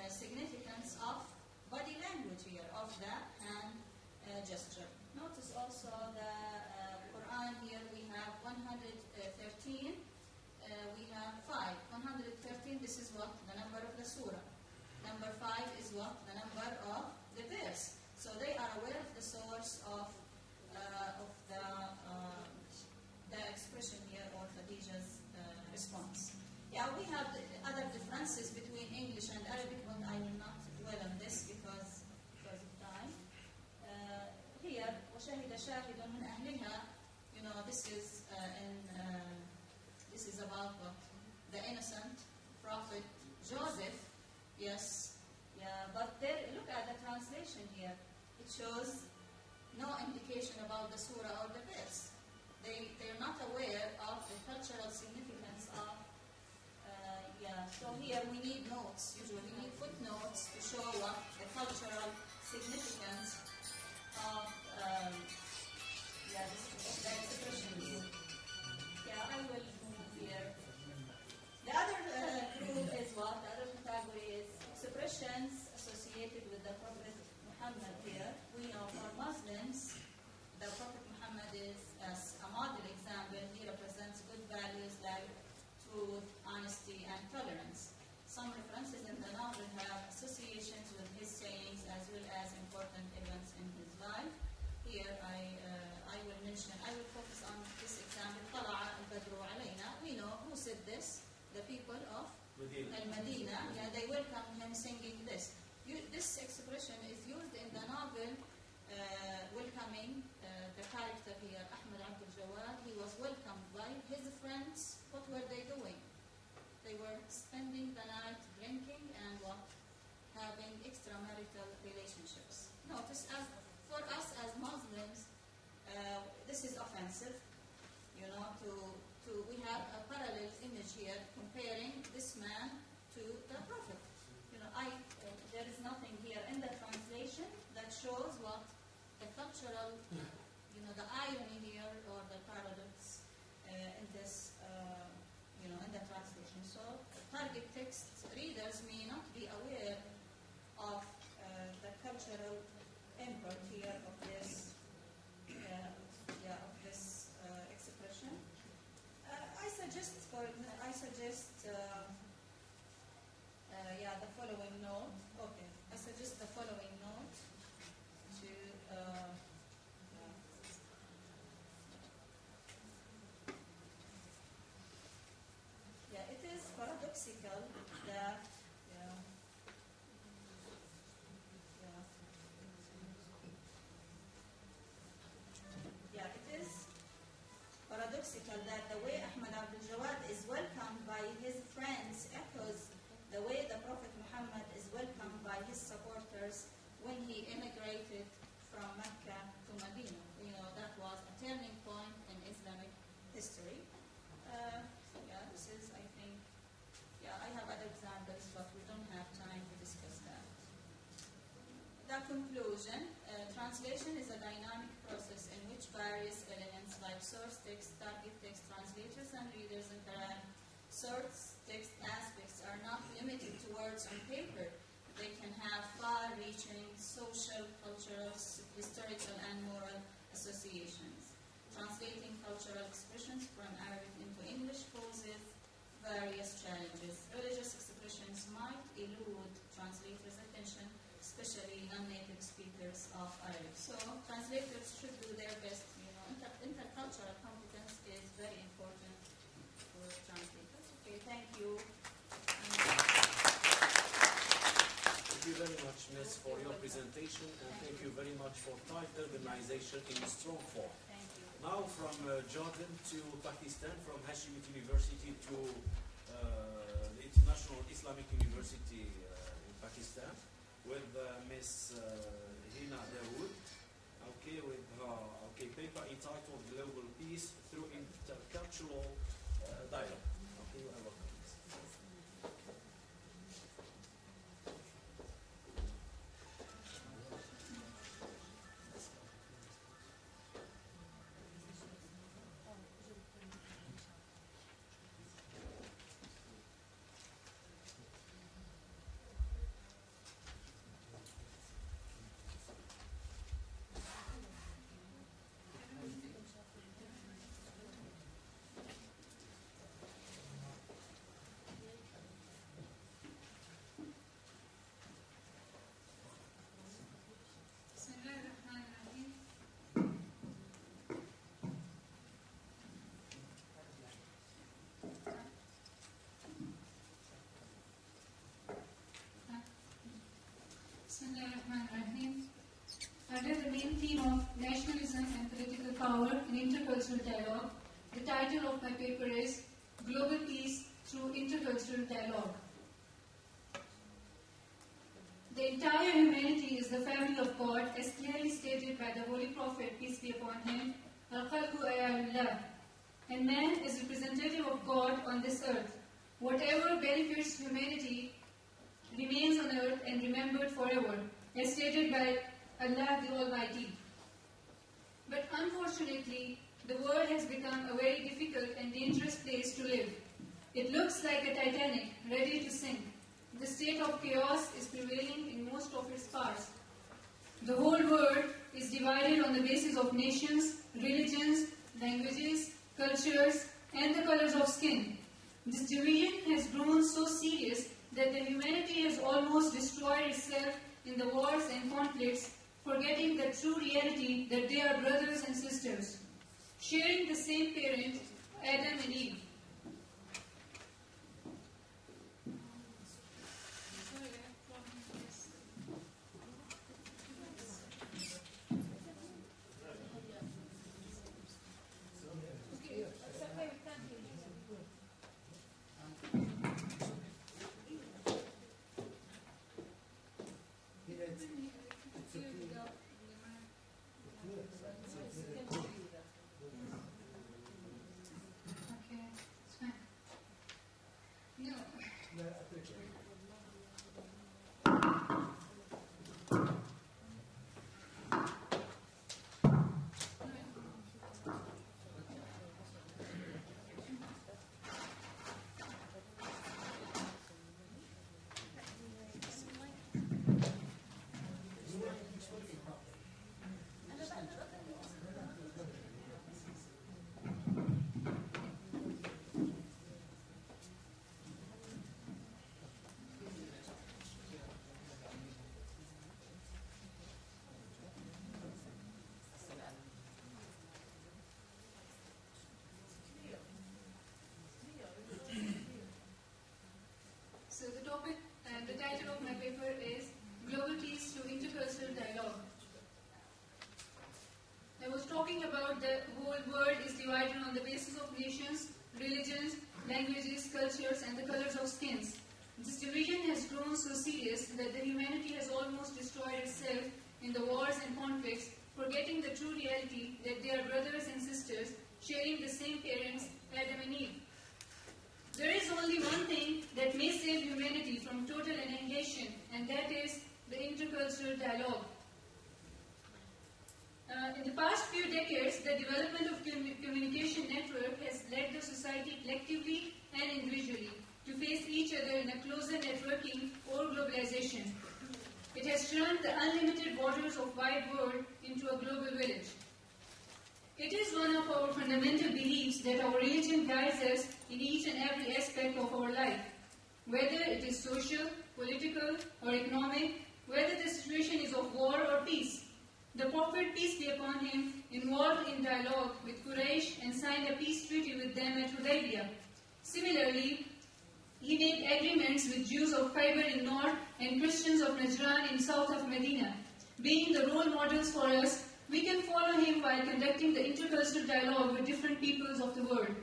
significance of body language here, of the hand gesture. Notice also the Quran here, we have 113, we have 5. 113, this is what? The number of the surah. Number 5 is what? The number of the verse. So they are aware of the source of the expression here, or Khadija's response. Yeah, we have other differences between English and Arabic, but I will not dwell on this because of time. Here, وَشَهِدَ شَاهِدٌ مِنْ أَهْلِهَا, this is about what? The innocent prophet Joseph. Yes, yeah, but there, look at the translation here. It shows no indication about the surah or the verse. They're not aware of the cultural significance of. So here we need notes. Usually we need footnotes to show what the cultural significance of the expression is. Yeah, I will move here. The other group is what? The other category is expressions associated with the Prophet Muhammad here. We know for Muslims, the Prophet Muhammad is as a model example. He represents good values like truth, honesty, and tolerance. Some references in the novel have associations with his sayings as well as important events in his life. Here I will focus on this example. طلع البدر علينا. We know who said this. The people of Al-Madina. Yeah, they welcomed him singing this. This expression is used in the novel welcoming the character here, Ahmed Abdul Jawad. He was welcomed by his friends. What were they doing? They were spending the night drinking and what? Having extramarital relationships. Notice, for us as Muslims, this is offensive. We have a parallel image here comparing this man to the Prophet. There is nothing here in the translation that shows what the cultural, the irony here or the paradox in this, in the translation. So target text readers may not be aware of the cultural import here of this, expression. I suggest the following note. Okay, I suggest the following note to. It is paradoxical that. It is paradoxical that the way Ahmed Abdul Jawad is welcomed by his friends echoes the way the Prophet Muhammad is welcomed by his supporters when he immigrated from Mecca to Medina. That was a turning point in Islamic history. This is, I think, I have other examples, but we don't have time to discuss that. The conclusion, translation is a dynamic process in which various elements like source text, target text, translators, and readers interact. Source text aspects are not limited to words on paper. They can have far-reaching social, cultural, historical, and moral associations. Translating cultural expressions from Arabic into English poses various challenges. Religious expressions might elude translators' attention, especially non-native speakers of Arabic. So translators should do their best. Intercultural competence is very important for translators. Okay, thank you. very much, Miss, for your presentation, and thank you very much for title organization in strong form. Thank you. Now from Jordan to Pakistan, from Hashemite University to the International Islamic University in Pakistan, with Miss Hina Dawood, okay, with her paper entitled Global Peace Through Intercultural Dialogue. Okay, you are welcome. Under the main theme of nationalism and political power in intercultural dialogue, the title of my paper is Global Peace Through Intercultural Dialogue. The entire humanity is the family of God, as clearly stated by the Holy Prophet, peace be upon him, Al-Khalqu Ayalullah, and man is representative of God on this earth. Whatever benefits humanity remains on earth and remembered forever, as stated by Allah the Almighty. But unfortunately, the world has become a very difficult and dangerous place to live. It looks like a Titanic, ready to sink. The state of chaos is prevailing in most of its parts. The whole world is divided on the basis of nations, religions, languages, cultures, and the colors of skin. This division has grown so serious that the humanity has almost destroyed itself in the wars and conflicts, forgetting the true reality that they are brothers and sisters, sharing the same parent, Adam and Eve. So the topic and the title of my paper is Global Peace Through Intercultural Dialogue. I was talking about the whole world is divided on the basis of nations, religions, languages, cultures, and the colors of skins. This division has grown so serious that the humanity has almost destroyed itself in the wars and conflicts, forgetting the true reality that they are brothers and sisters, sharing the same parents, Adam and Eve. There is only one thing that may save humanity from total annihilation, and that is the intercultural dialogue. In the past few decades, the development of communication network has led the society collectively and individually to face each other in a closer networking or globalization. It has turned the unlimited borders of wide world into a global village. It is one of our fundamental beliefs that our religion guides us in each and every aspect of our life, whether it is social, political, or economic, whether the situation is of war or peace. The Prophet, peace be upon him, involved in dialogue with Quraysh and signed a peace treaty with them at Hudaybiyah. Similarly, He made agreements with Jews of Khyber in north and Christians of Najran in south of Medina. Being the role models for us, we can follow him while conducting the intercultural dialogue with different peoples of the world.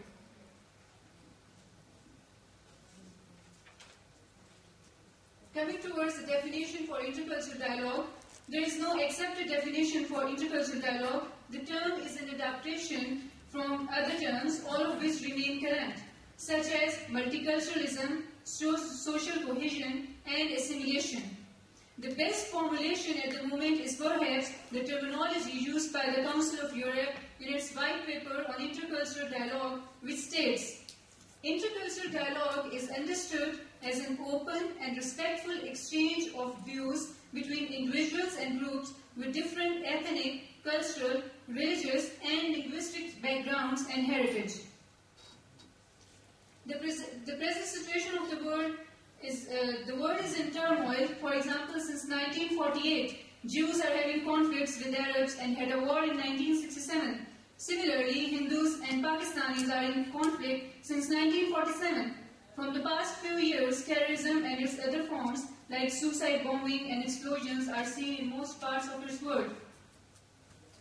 Coming towards the definition for intercultural dialogue, there is no accepted definition for intercultural dialogue. The term is an adaptation from other terms, all of which remain current, such as multiculturalism, social cohesion, and assimilation. The best formulation at the moment is perhaps the terminology used by the Council of Europe in its white paper on intercultural dialogue, which states, intercultural dialogue is understood as an open and respectful exchange of views between individuals and groups with different ethnic, cultural, religious, and linguistic backgrounds and heritage. The present situation of the world is in turmoil. For example, since 1948, Jews are having conflicts with Arabs and had a war in 1967. Similarly, Hindus and Pakistanis are in conflict since 1947. From the past few years, terrorism and its other forms, like suicide bombing and explosions, are seen in most parts of this world.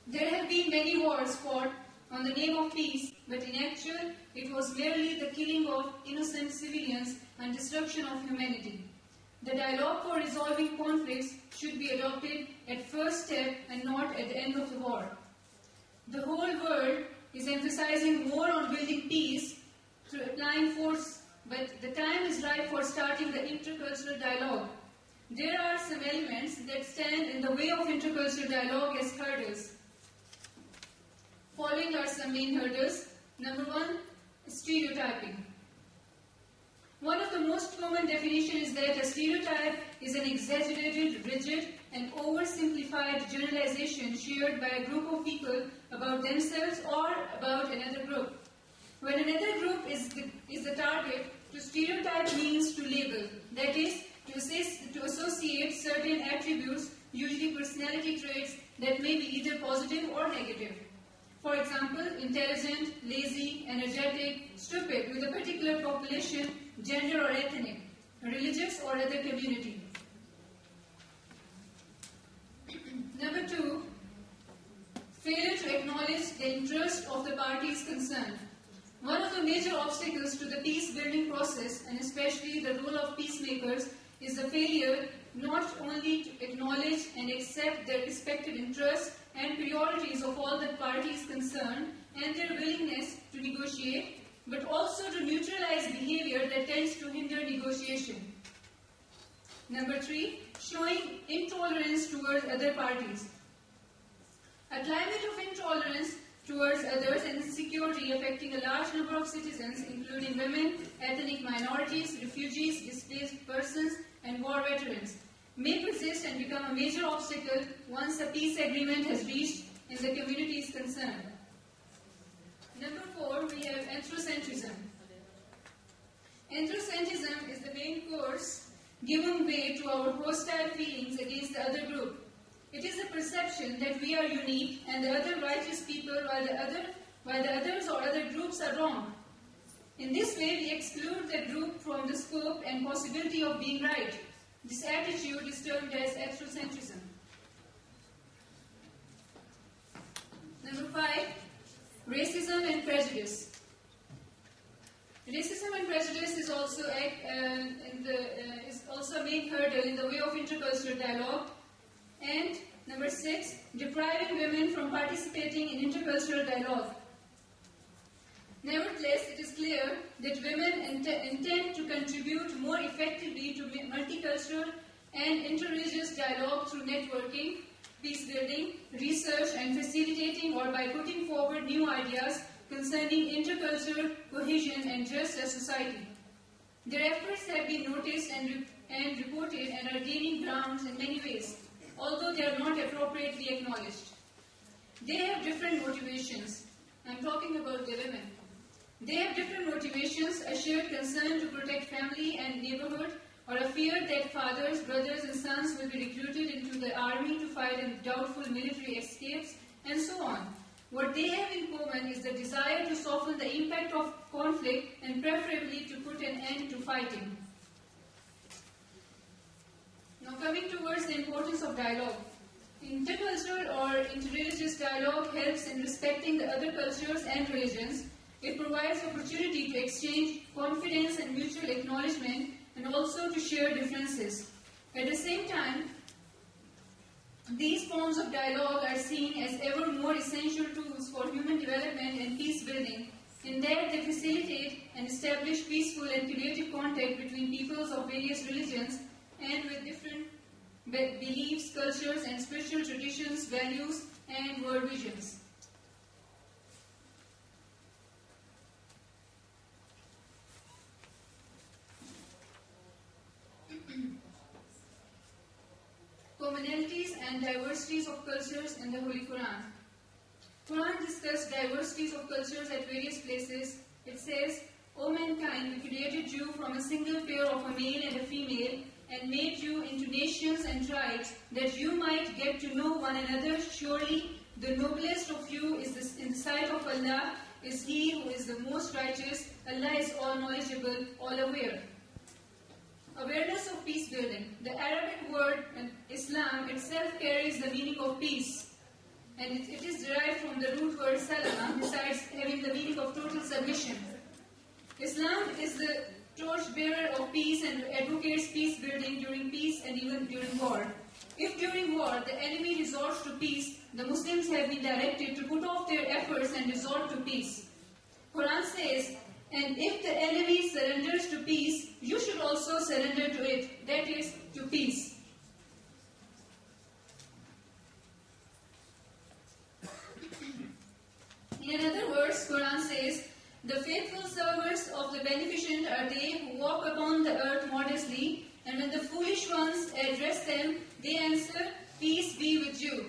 There have been many wars fought on the name of peace, but in actual, it was merely the killing of innocent civilians and destruction of humanity. The dialogue for resolving conflicts should be adopted at first step and not at the end of the war. The whole world is emphasizing more on building peace through applying force, but the time is right for starting the intercultural dialogue. There are some elements that stand in the way of intercultural dialogue as hurdles. Following are some main hurdles. Number one, stereotyping. One of the most common definitions is that a stereotype is an exaggerated, rigid, and oversimplified generalization shared by a group of people about themselves or about another group. When another group is the target, to stereotype means to label, that is, to associate certain attributes, usually personality traits, that may be either positive or negative. For example, intelligent, lazy, energetic, stupid with a particular population, gender or ethnic, religious or other community. Number two, failure to acknowledge the interest of the parties concerned. One of the major obstacles to the peace-building process, and especially the role of peacemakers, is the failure not only to acknowledge and accept the respected interests and priorities of all the parties concerned and their willingness to negotiate, but also to neutralize behavior that tends to hinder negotiation. Number three, showing intolerance towards other parties. A climate of intolerance towards others and insecurity affecting a large number of citizens, including women, ethnic minorities, refugees, displaced persons, and war veterans, may persist and become a major obstacle once a peace agreement has reached in the communities concerned. Number four, we have anthropocentrism. Anthropocentrism is the main course giving way to our hostile feelings against the other group. It is the perception that we are unique and the other righteous people while the others or other groups are wrong. In this way, we exclude the group from the scope and possibility of being right. This attitude is termed as ethnocentrism. Number five, racism and prejudice. Racism and prejudice is also a main hurdle in the way of intercultural dialogue. And number six, depriving women from participating in intercultural dialogue. Nevertheless, it is clear that women intend to contribute more effectively to multicultural and interreligious dialogue through networking, peace building, research, and facilitating or by putting forward new ideas concerning intercultural cohesion and just a society. Their efforts have been noticed and reported and are gaining grounds in many ways, although they are not appropriately acknowledged. They have different motivations. I'm talking about the women. They have different motivations, a shared concern to protect family and neighborhood, or a fear that fathers, brothers, and sons will be recruited into the army to fight in doubtful military escapes, and so on. What they have in common is the desire to soften the impact of conflict and preferably to put an end to fighting. Now coming towards the importance of dialogue. Intercultural or interreligious dialogue helps in respecting the other cultures and religions. It provides opportunity to exchange confidence and mutual acknowledgement and also to share differences. At the same time, these forms of dialogue are seen as ever more essential tools for human development and peace building, in that they facilitate and establish peaceful and creative contact between peoples of various religions and with different beliefs, cultures, and spiritual traditions, values, and world visions. Commonalities and diversities of cultures in the Holy Quran. Quran discusses diversities of cultures at various places. It says, O mankind, we created you from a single pair of a male and a female, and made you into nations and tribes, that you might get to know one another. Surely, the noblest of you is in the sight of Allah, is He who is the most righteous. Allah is all knowledgeable, all aware. Awareness of peace building. The Arabic word Islam itself carries the meaning of peace, and it is derived from the root word salama, besides having the meaning of total submission. Islam is the torchbearer of peace and advocates peace building during peace and even during war. If during war the enemy resorts to peace, the Muslims have been directed to put off their efforts and resort to peace. Quran says, and if the enemy surrenders to peace, you should also surrender to it, that is, to peace. In another verse, Quran says, the faithful servants of the Beneficent are they who walk upon the earth modestly, and when the foolish ones address them, they answer, peace be with you.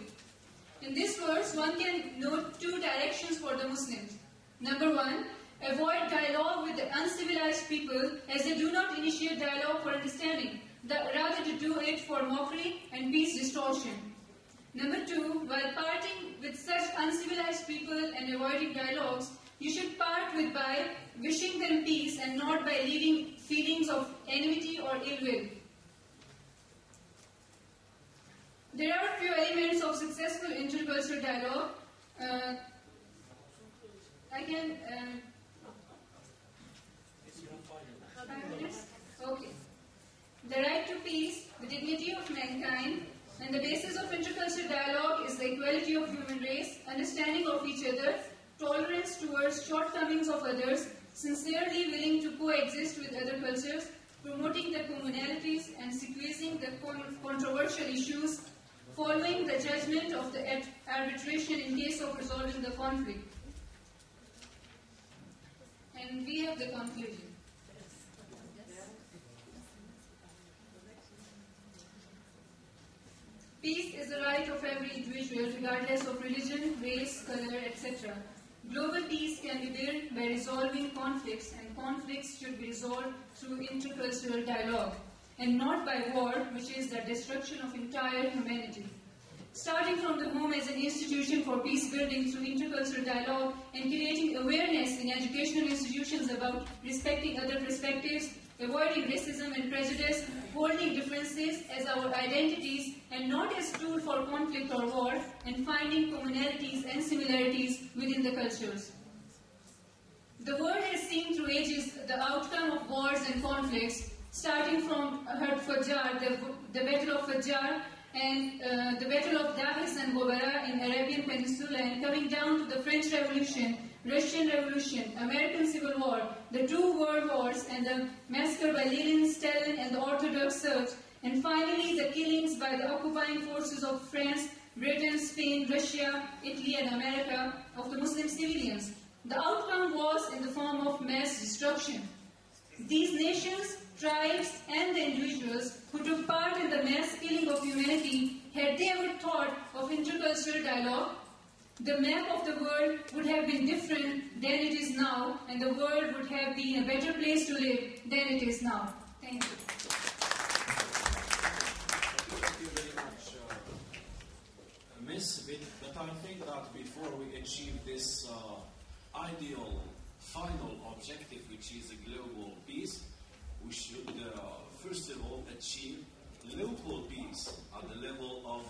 In this verse, one can note two directions for the Muslims. Number one, avoid dialogue with the uncivilized people, as they do not initiate dialogue for understanding, rather to do it for mockery and peace distortion. Number two, while parting with such uncivilized people and avoiding dialogues, you should part with by wishing them peace and not by leaving feelings of enmity or ill will. There are a few elements of successful intercultural dialogue. I can... 5 minutes? Okay. The right to peace, the dignity of mankind, and the basis of intercultural dialogue is the equality of human race, understanding of each other, tolerance towards shortcomings of others, sincerely willing to coexist with other cultures, promoting the commonalities and squeezing the controversial issues, following the judgment of the arbitration in case of resolving the conflict. And we have the conclusion. Peace is the right of every individual, regardless of religion, race, color, etc. Global peace can be built by resolving conflicts, and conflicts should be resolved through intercultural dialogue, and not by war, which is the destruction of entire humanity. Starting from the home as an institution for peace building through intercultural dialogue and creating awareness in educational institutions about respecting other perspectives, avoiding racism and prejudice, holding differences as our identities and not as tool for conflict or war, and finding commonalities and similarities within the cultures. The world has seen through ages the outcome of wars and conflicts, starting from Fajjar, the Battle of Fajjar, and the Battle of Dahis and Gobara in Arabian Peninsula, and coming down to the French Revolution, Russian Revolution, American Civil War, the two World Wars, and the massacre by Lenin, Stalin, and the Orthodox Serbs, and finally the killings by the occupying forces of France, Britain, Spain, Russia, Italy, and America of the Muslim civilians. The outcome was in the form of mass destruction. These nations, tribes, and the individuals who took part in the mass killing of humanity, had they ever thought of intercultural dialogue, the map of the world would have been different than it is now, and the world would have been a better place to live than it is now. Thank you. Thank you very much. miss a bit, but I think that before we achieve this ideal final objective, which is a global peace, we should first of all achieve local peace at the level of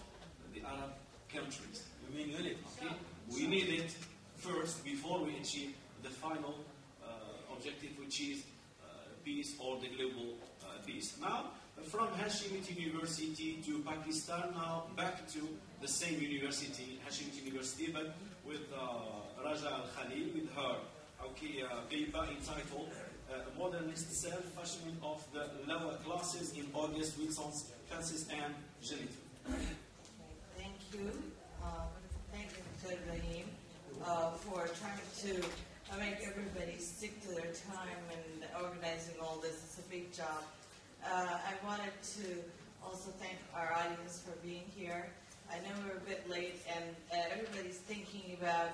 the Arab countries. We mean unity. Okay? We need it first before we achieve the final objective, which is peace or the global peace. Now, from Hashemite University to Pakistan, now back to the same university, Hashemite University, but with Raja Al-Khalil, with her paper entitled Modernist Self-Fashioning of the Lower Classes in August Wilson's Fences and Genital. Thank you. Thank you, Dr. Ibrahim, for trying to make everybody stick to their time and organizing all this. It's a big job. I wanted to also thank our audience for being here. I know we're a bit late, and everybody's thinking about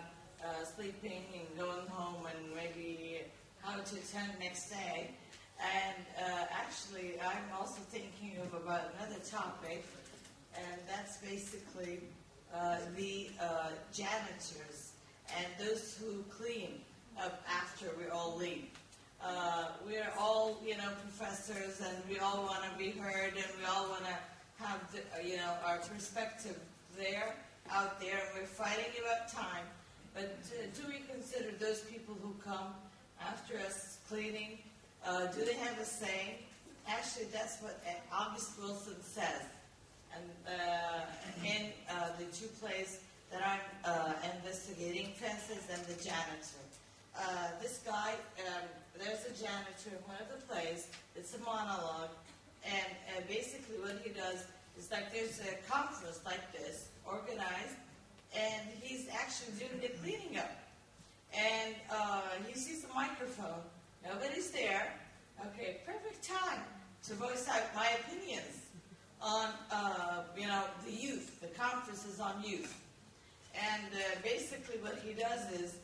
sleeping and going home and maybe how to attend next day. And actually, I'm also thinking about another topic, and that's basically the janitors and those who clean up after we all leave. We're all, professors, and we all want to be heard, and we all want to have, our perspective out there, and we're fighting about time. But do we consider those people who come after us cleaning? Do they have a say? Actually, that's what August Wilson says, and in the two plays that I'm investigating, Fences and the Janitor. This guy, there's a janitor in one of the plays. It's a monologue, and basically what he does is there's a conference like this, organized, and he's actually doing the cleaning up. And he sees a microphone. Nobody's there. Okay, perfect time to voice out my opinions on, the youth. The conference is on youth. And basically what he does is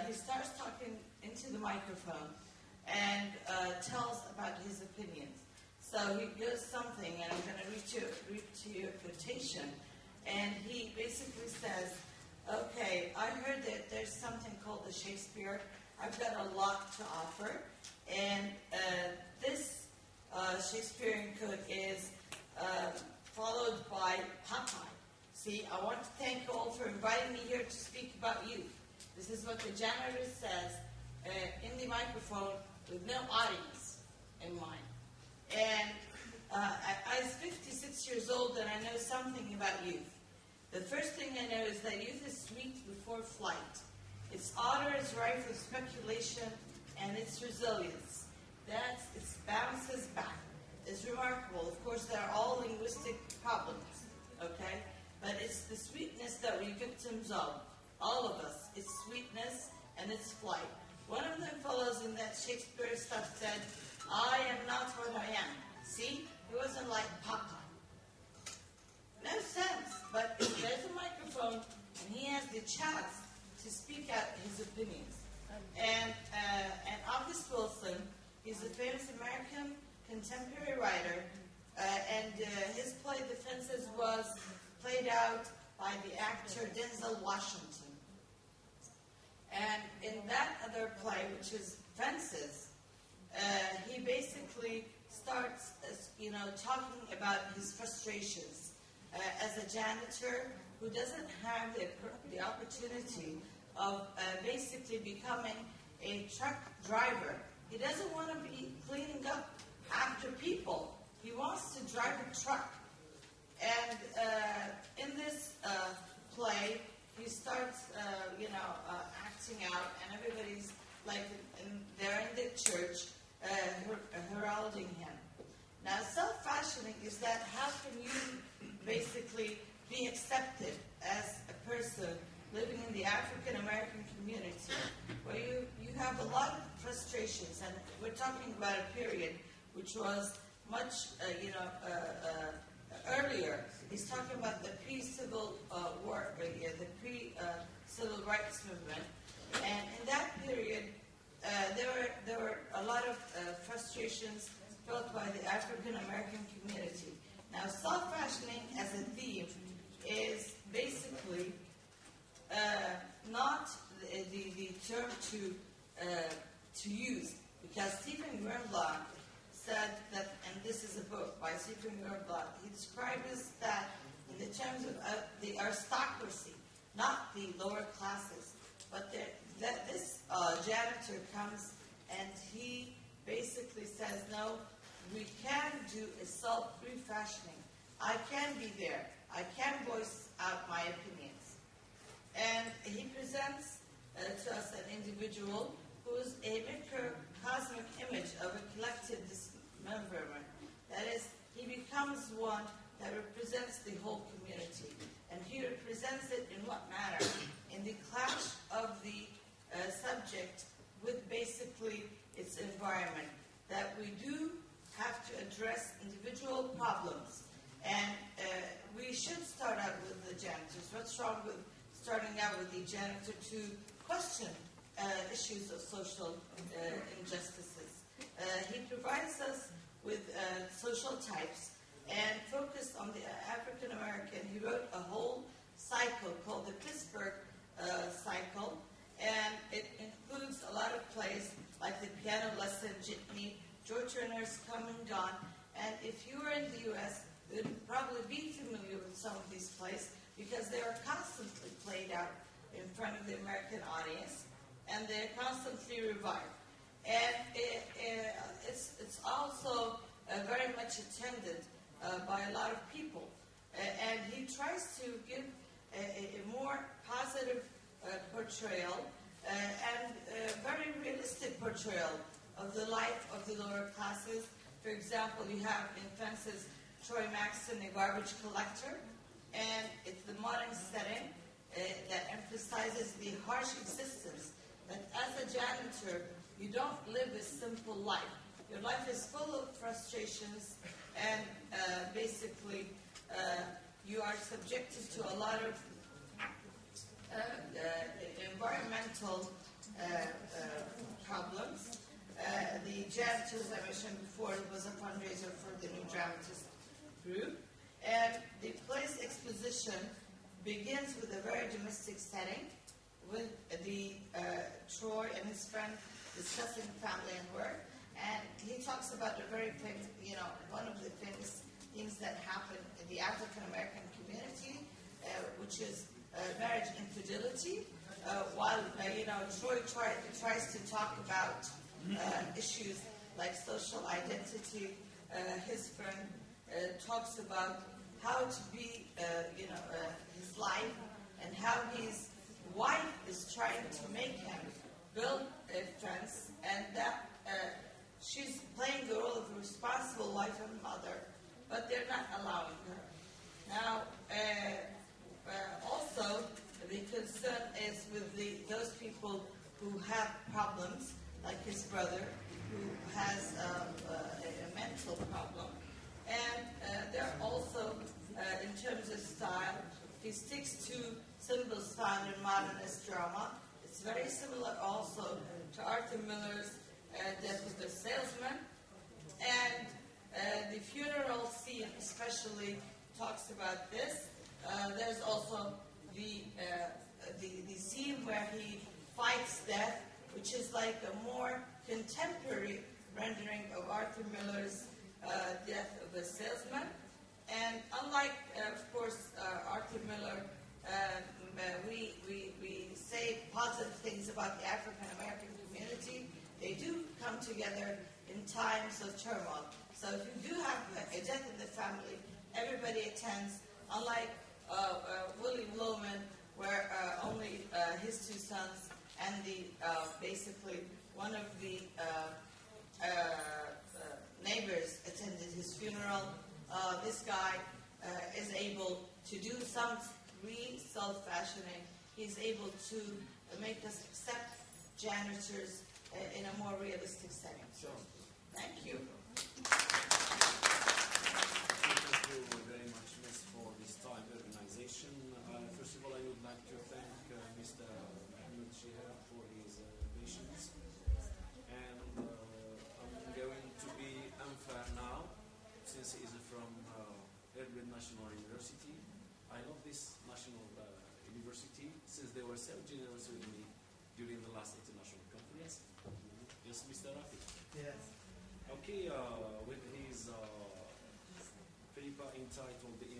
he starts talking into the microphone and tells about his opinions. So he does something, and I'm going to read to you a quotation. And he basically says, okay, I heard that there's something called the Shakespeare. I've got a lot to offer. And this Shakespearean code is followed by Popeye. See, I want to thank you all for inviting me here to speak about youth. This is what the janitor says in the microphone with no audience in mind. And I was 56 years old, and I know something about youth. The first thing I know is that youth is sweet before flight. Its odor is rife with speculation and its resilience. It bounces back. It's remarkable. Of course, there are all linguistic problems, okay? But it's the sweetness that we're victims of, all of us. It's sweetness and it's flight. One of the fellows in that Shakespeare stuff said, I am not what I am. See? He wasn't like Popeye. No sense, but there's a microphone, and he has the chance to speak out his opinions. And August Wilson, he's a famous American contemporary writer, and his play, The Fences, was played out by the actor Denzel Washington. And in that other play, which is Fences, he basically starts, talking about his frustrations as a janitor who doesn't have the opportunity of basically becoming a truck driver. He doesn't want to be cleaning up after people. He wants to drive a truck. And in this play, he starts, acting out, and everybody's they're in the church heralding him. Now, self-fashioning is that how can you basically be accepted as a person living in the African-American community, where you have a lot of frustrations, and we're talking about a period which was much, earlier. He's talking about the pre-civil war, the pre-civil rights movement, and in that period, there were a lot of frustrations felt by the African-American community. Now, self-fashioning as a theme is basically to use, because Stephen Greenblatt said that, and this is a book by Stephen Greenblatt, he describes that in the terms of the aristocracy, not the lower classes, but that this janitor comes and he basically says, no, we can do a self-refashioning. I can be there. I can voice out my opinions. And he presents to us an individual who is a microcosmic image of a collective dismemberment. That is, he becomes one that represents the whole community. And he represents it in what manner? In the clash of the subject with basically its environment. That we do have to address individual problems. And we should start out with the janitors. What's wrong with starting out with the janitor to question issues of social injustices? He provides us with social types and focused on the African American. He wrote a whole cycle called the Pittsburgh cycle, and it includes a lot of plays like the Piano Lesson, Jitney, George Turner's Come and Gone. And if you were in the U.S., you would probably be familiar with some of these plays because they are constantly played out in front of the American audience, and they're constantly revived. And it's also very much attended by a lot of people. And he tries to give a more positive portrayal and very realistic portrayal of the life of the lower classes. For example, you have in Fences Troy Maxson, a garbage collector, and it's the modern setting that emphasizes the harsh existence that as a janitor, you don't live a simple life. Your life is full of frustrations, and basically you are subjected to a lot of environmental problems. The janitors I mentioned before was a fundraiser for the New Dramatist Group, and the play's exposition begins with a very domestic setting, with the Troy and his friend discussing family and work, and he talks about a very famous, one of the famous things that happen in the African American community, which is marriage infidelity. While Troy tries to talk about issues like social identity, his friend talks about how to be, his life, and how his wife is trying to make him build a fence, and that she's playing the role of a responsible wife and mother, but they're not allowing her. Now, also, the concern is with those people who have problems, like his brother, who has a mental problem. And they're also, in terms of style, he sticks to symbol style in modernist drama. It's very similar also to Arthur Miller's Death of the Salesman. And the funeral scene especially talks about this. There's also the scene where he fights death, which is like a more contemporary rendering of Arthur Miller's Death of a Salesman. And unlike, of course, Arthur Miller, we say positive things about the African American community. They do come together in times of turmoil. So if you do have a death in the family, everybody attends, unlike William Loman, where only his two sons and basically one of the neighbors attended his funeral. This guy is able to do some self-fashioning. He's able to make us accept janitors in a more realistic setting. So, thank you. Thank you very much, Ms. for this time organization. First of all, I would like to thank Mr. Ahmed Shihar for his patience. And I'm going to be unfair now, since he is from Erbil National University. I love this national university since they were so generous with me during the last international conference. He, with his paper entitled The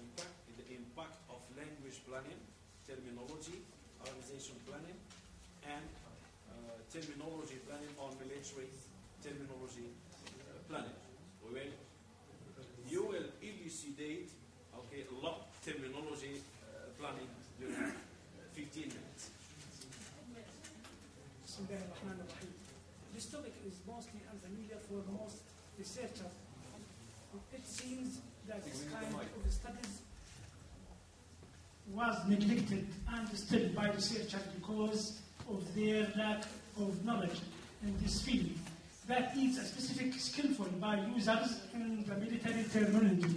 Impact of Language Planning, Terminology, Organization Planning, and Terminology Planning on Military Terminology Planning. You will elucidate, okay, a lot of terminology planning during 15 minutes. This topic is mostly unfamiliar for most researchers. It seems that this kind of studies was neglected and still by researchers because of their lack of knowledge in this field. That needs a specific skillful by users in the military terminology.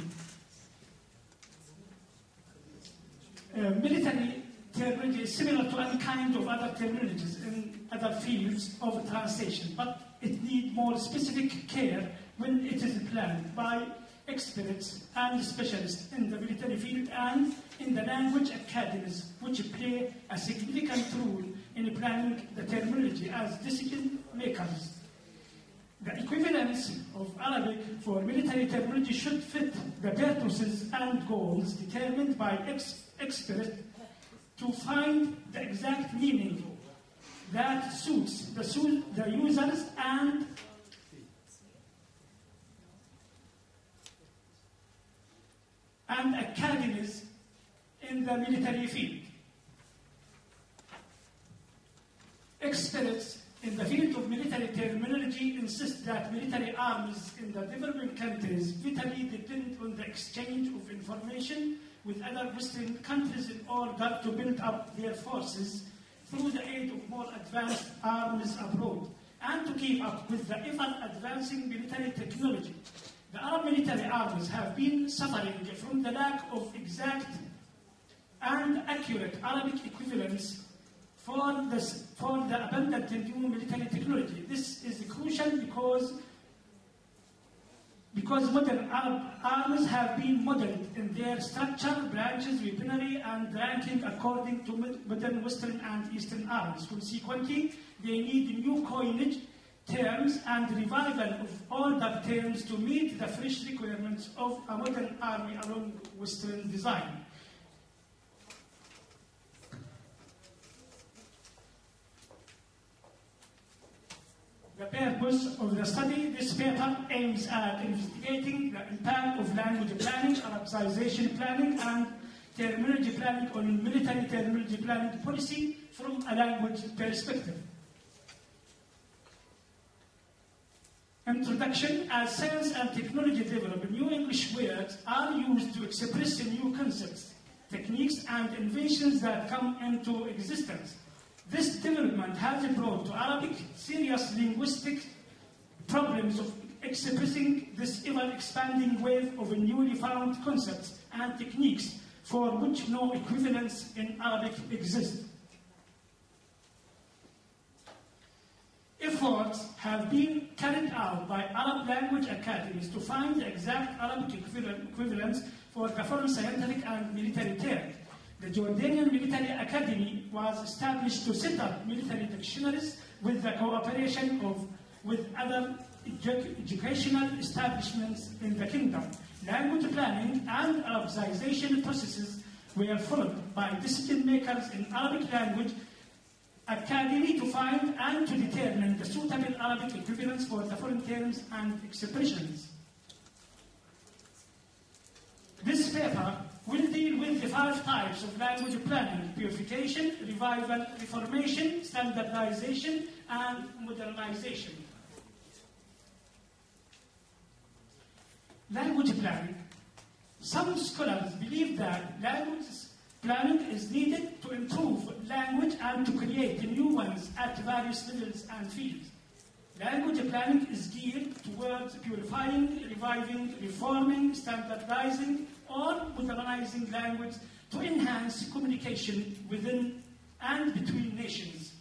Military terminology is similar to any kind of other terminologies in other fields of translation, but it needs more specific care when it is planned by experts and specialists in the military field and in the language academies, which play a significant role in planning the terminology as decision makers. The equivalence of Arabic for military terminology should fit the purposes and goals determined by experts to find the exact meaning that suits the users and academies in the military field. Experts in the field of military terminology insist that military armies in the developing countries vitally depend on the exchange of information with other Western countries in order to build up their forces through the aid of more advanced armies abroad and to keep up with the ever-advancing military technology. The Arab military armies have been suffering from the lack of exact and accurate Arabic equivalents for the abundant new military technology. This is crucial because modern Arab armies have been modeled in their structure, branches, weaponry, and ranking according to modern Western and Eastern armies. Consequently, they need new coinage, terms, and revival of older terms to meet the fresh requirements of a modern army along Western design. The purpose of the study, this paper aims at investigating the impact of language planning, Arabization planning, and terminology planning on military terminology planning policy from a language perspective. Introduction. As science and technology develop, new English words are used to express new concepts, techniques, and inventions that come into existence. This development has brought to Arabic serious linguistic problems of expressing this ever-expanding wave of newly found concepts and techniques for which no equivalence in Arabic exists. Efforts have been carried out by Arab language academies to find the exact Arabic equivalence for the foreign scientific and military terms. The Jordanian Military Academy was established to set up military dictionaries with the cooperation with other educational establishments in the kingdom. Language planning and Arabization processes were followed by decision makers in Arabic language academy to find and to determine the suitable Arabic equivalents for the foreign terms and expressions. This paper will deal with the 5 types of language planning: purification, revival, reformation, standardization, and modernization. Language planning. Some scholars believe that language planning is needed to improve language and to create new ones at various levels and fields. Language planning is geared towards purifying, reviving, reforming, standardizing, or modernizing language to enhance communication within and between nations.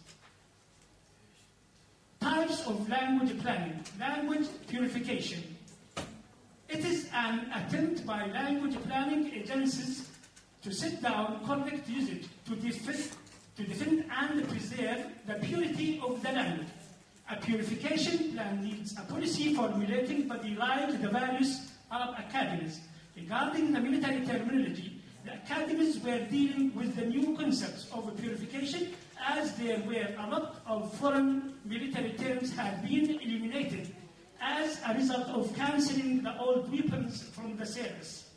Types of language planning. Language purification. It is an attempt by language planning agencies to set down correct usage to defend and preserve the purity of the language A purification plan needs a policy formulating body like the various Arab academies. Regarding the military terminology, the academies were dealing with the new concepts of purification, as there were a lot of foreign military terms had been eliminated as a result of cancelling the old weapons from the service.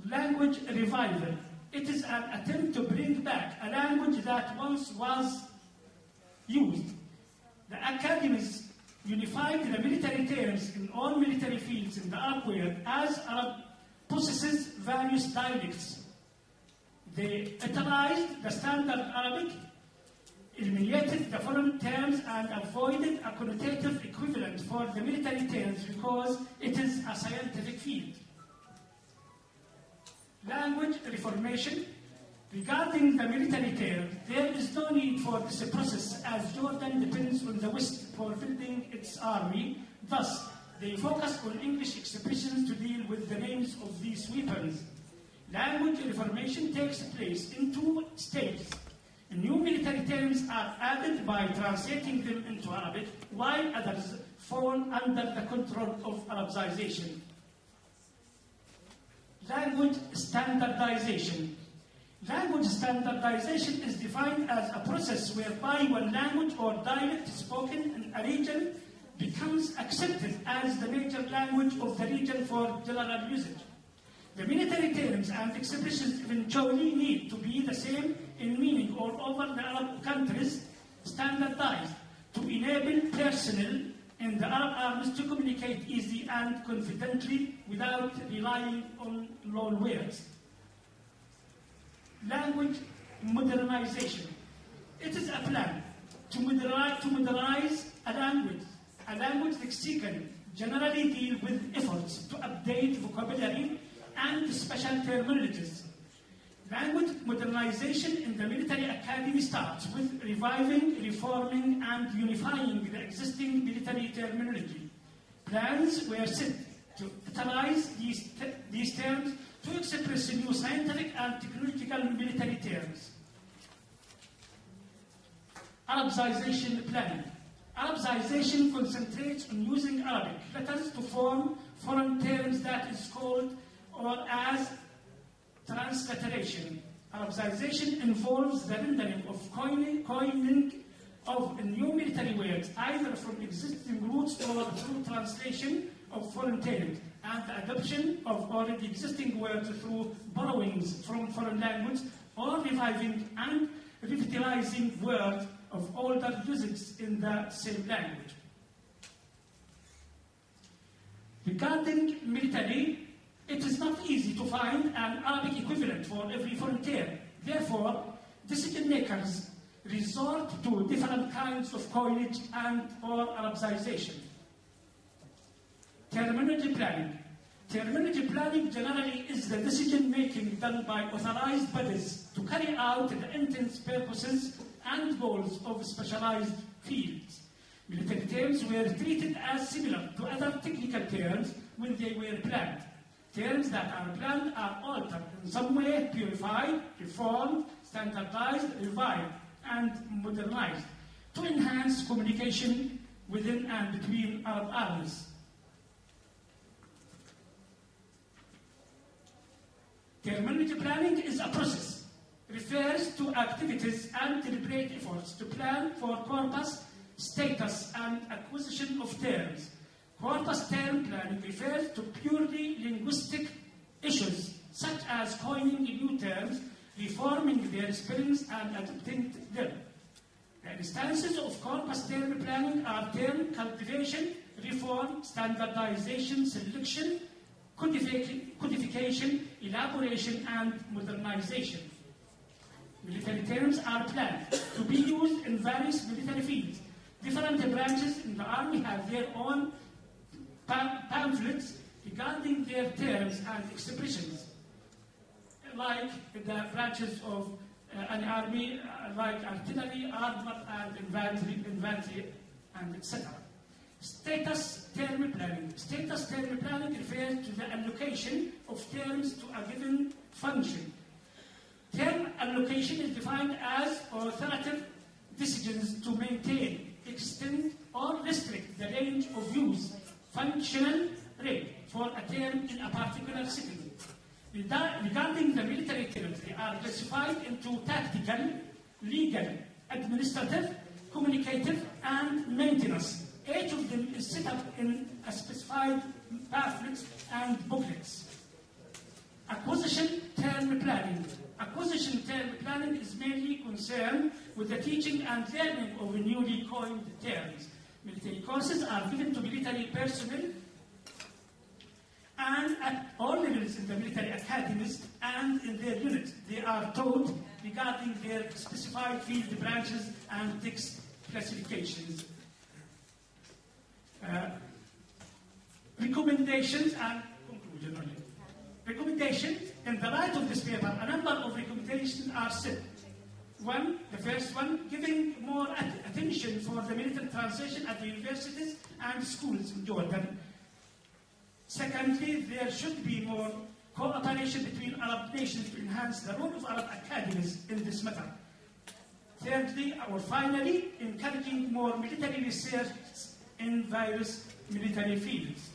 Language revival. It is an attempt to bring back a language that once was used. The academies unified the military terms in all military fields in the Arab world as Arab possesses various dialects. They utilized the standard Arabic, eliminated the foreign terms, and avoided a connotative equivalent for the military terms because it is a scientific field. Language reformation. Regarding the military term, there is no need for this process as Jordan depends on the West for building its army. Thus, they focus on English expressions to deal with the names of these weapons. Language reformation takes place in two stages. New military terms are added by translating them into Arabic, while others fall under the control of Arabization. Language standardization. Language standardization is defined as a process whereby one language or dialect spoken in a region becomes accepted as the major language of the region for general usage. The military terms and expressions eventually need to be the same in meaning all over the Arab countries, standardized to enable personnel in the Arab armies to communicate easily and confidently without relying on loan words. Language modernization. It is a plan to modernize a language lexicon generally deal with efforts to update vocabulary and special terminologies. Language modernization in the military academy starts with reviving, reforming, and unifying the existing military terminology. Plans were set to utilize these terms to express new scientific and technological military terms. Arabization planning. Arabization concentrates on using Arabic letters to form foreign terms that is called or as transliteration. Arabization involves the rendering of coining of new military words, either from existing roots or through translation of foreign terms, and the adoption of already existing words through borrowings from foreign language, or reviving and revitalizing words of older usages in the same language. Regarding military, it is not easy to find an Arabic equivalent for every foreign term. Therefore, decision makers resort to different kinds of coinage and or Arabization. Terminology planning. Terminology planning generally is the decision-making done by authorized bodies to carry out the intents, purposes, and goals of specialized fields. Military terms were treated as similar to other technical terms when they were planned. Terms that are planned are altered in some way, purified, reformed, standardized, revived, and modernized to enhance communication within and between Arab armies. Terminology planning is a process, refers to activities and deliberate efforts to plan for corpus, status, and acquisition of terms. Corpus term planning refers to purely linguistic issues, such as coining new terms, reforming their spellings, and adopting them. The instances of corpus term planning are term cultivation, reform, standardization, selection, codification, elaboration, and modernization. Military terms are planned to be used in various military fields. Different branches in the army have their own pamphlets regarding their terms and expressions, like the branches of an army, like artillery, armor, and infantry, and etc. Status term planning. Status term planning refers to the allocation of terms to a given function. Term allocation is defined as authoritative decisions to maintain, extend, or restrict the range of use functional rate for a term in a particular setting. Regarding the military terms, they are classified into tactical, legal, administrative, communicative, and maintenance. Each of them is set up in a specified pamphlets and booklets. Acquisition term planning. Acquisition term planning is mainly concerned with the teaching and learning of newly coined terms. Military courses are given to military personnel and at all levels in the military academies and in their units. They are taught regarding their specified field branches and text classifications. Recommendations and conclusion only. Recommendations, in the light of this paper, a number of recommendations are set. One, the first one, giving more attention for the military translation at the universities and schools in Jordan. Secondly, there should be more cooperation between Arab nations to enhance the role of Arab academies in this matter. Thirdly, or finally, encouraging more military research in various military fields.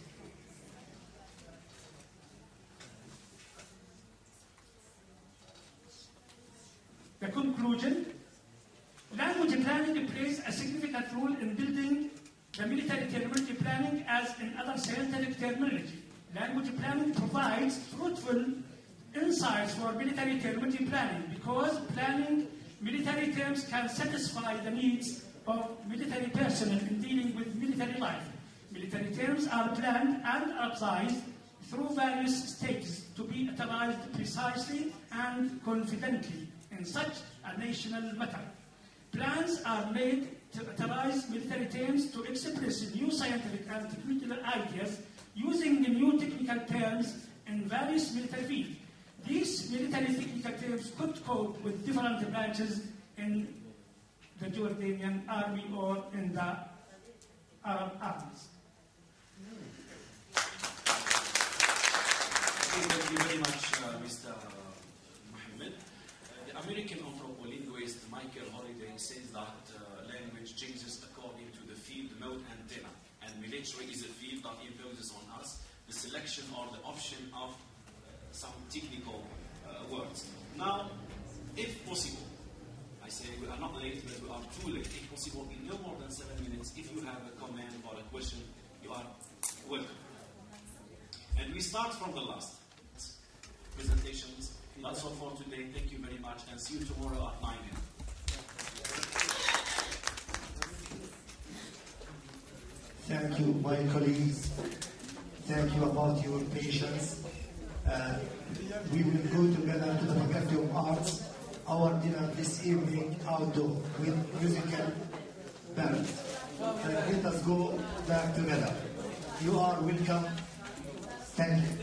The conclusion, language planning plays a significant role in building the military terminology planning as in other scientific terminology. Language planning provides fruitful insights for military terminology planning because planning military terms can satisfy the needs of military personnel in dealing with military life. Military terms are planned and applied through various stages to be utilized precisely and confidently in such a national matter. Plans are made to utilize military terms to express new scientific and technical ideas using new technical terms in various military fields. These military technical terms could cope with different branches in the Jordanian army or in the Arab armies. Thank you very much, Mr. Mohammed. The American anthropolinguist Michael Holliday says that language changes according to the field mode antenna, and military is a field that imposes on us the selection or the option of some technical words. Now, if possible, I say we are not late, but we are too late. If possible, in no more than 7 minutes, if you have a comment or a question, you are welcome. And we start from the last presentations. That's all for today. Thank you very much, and see you tomorrow at 9 a.m. Thank you, my colleagues. Thank you about your patience. We will go together to the Faculty of Arts. Our dinner this evening outdoor with musical band. Let us go back together. You are welcome. Thank you.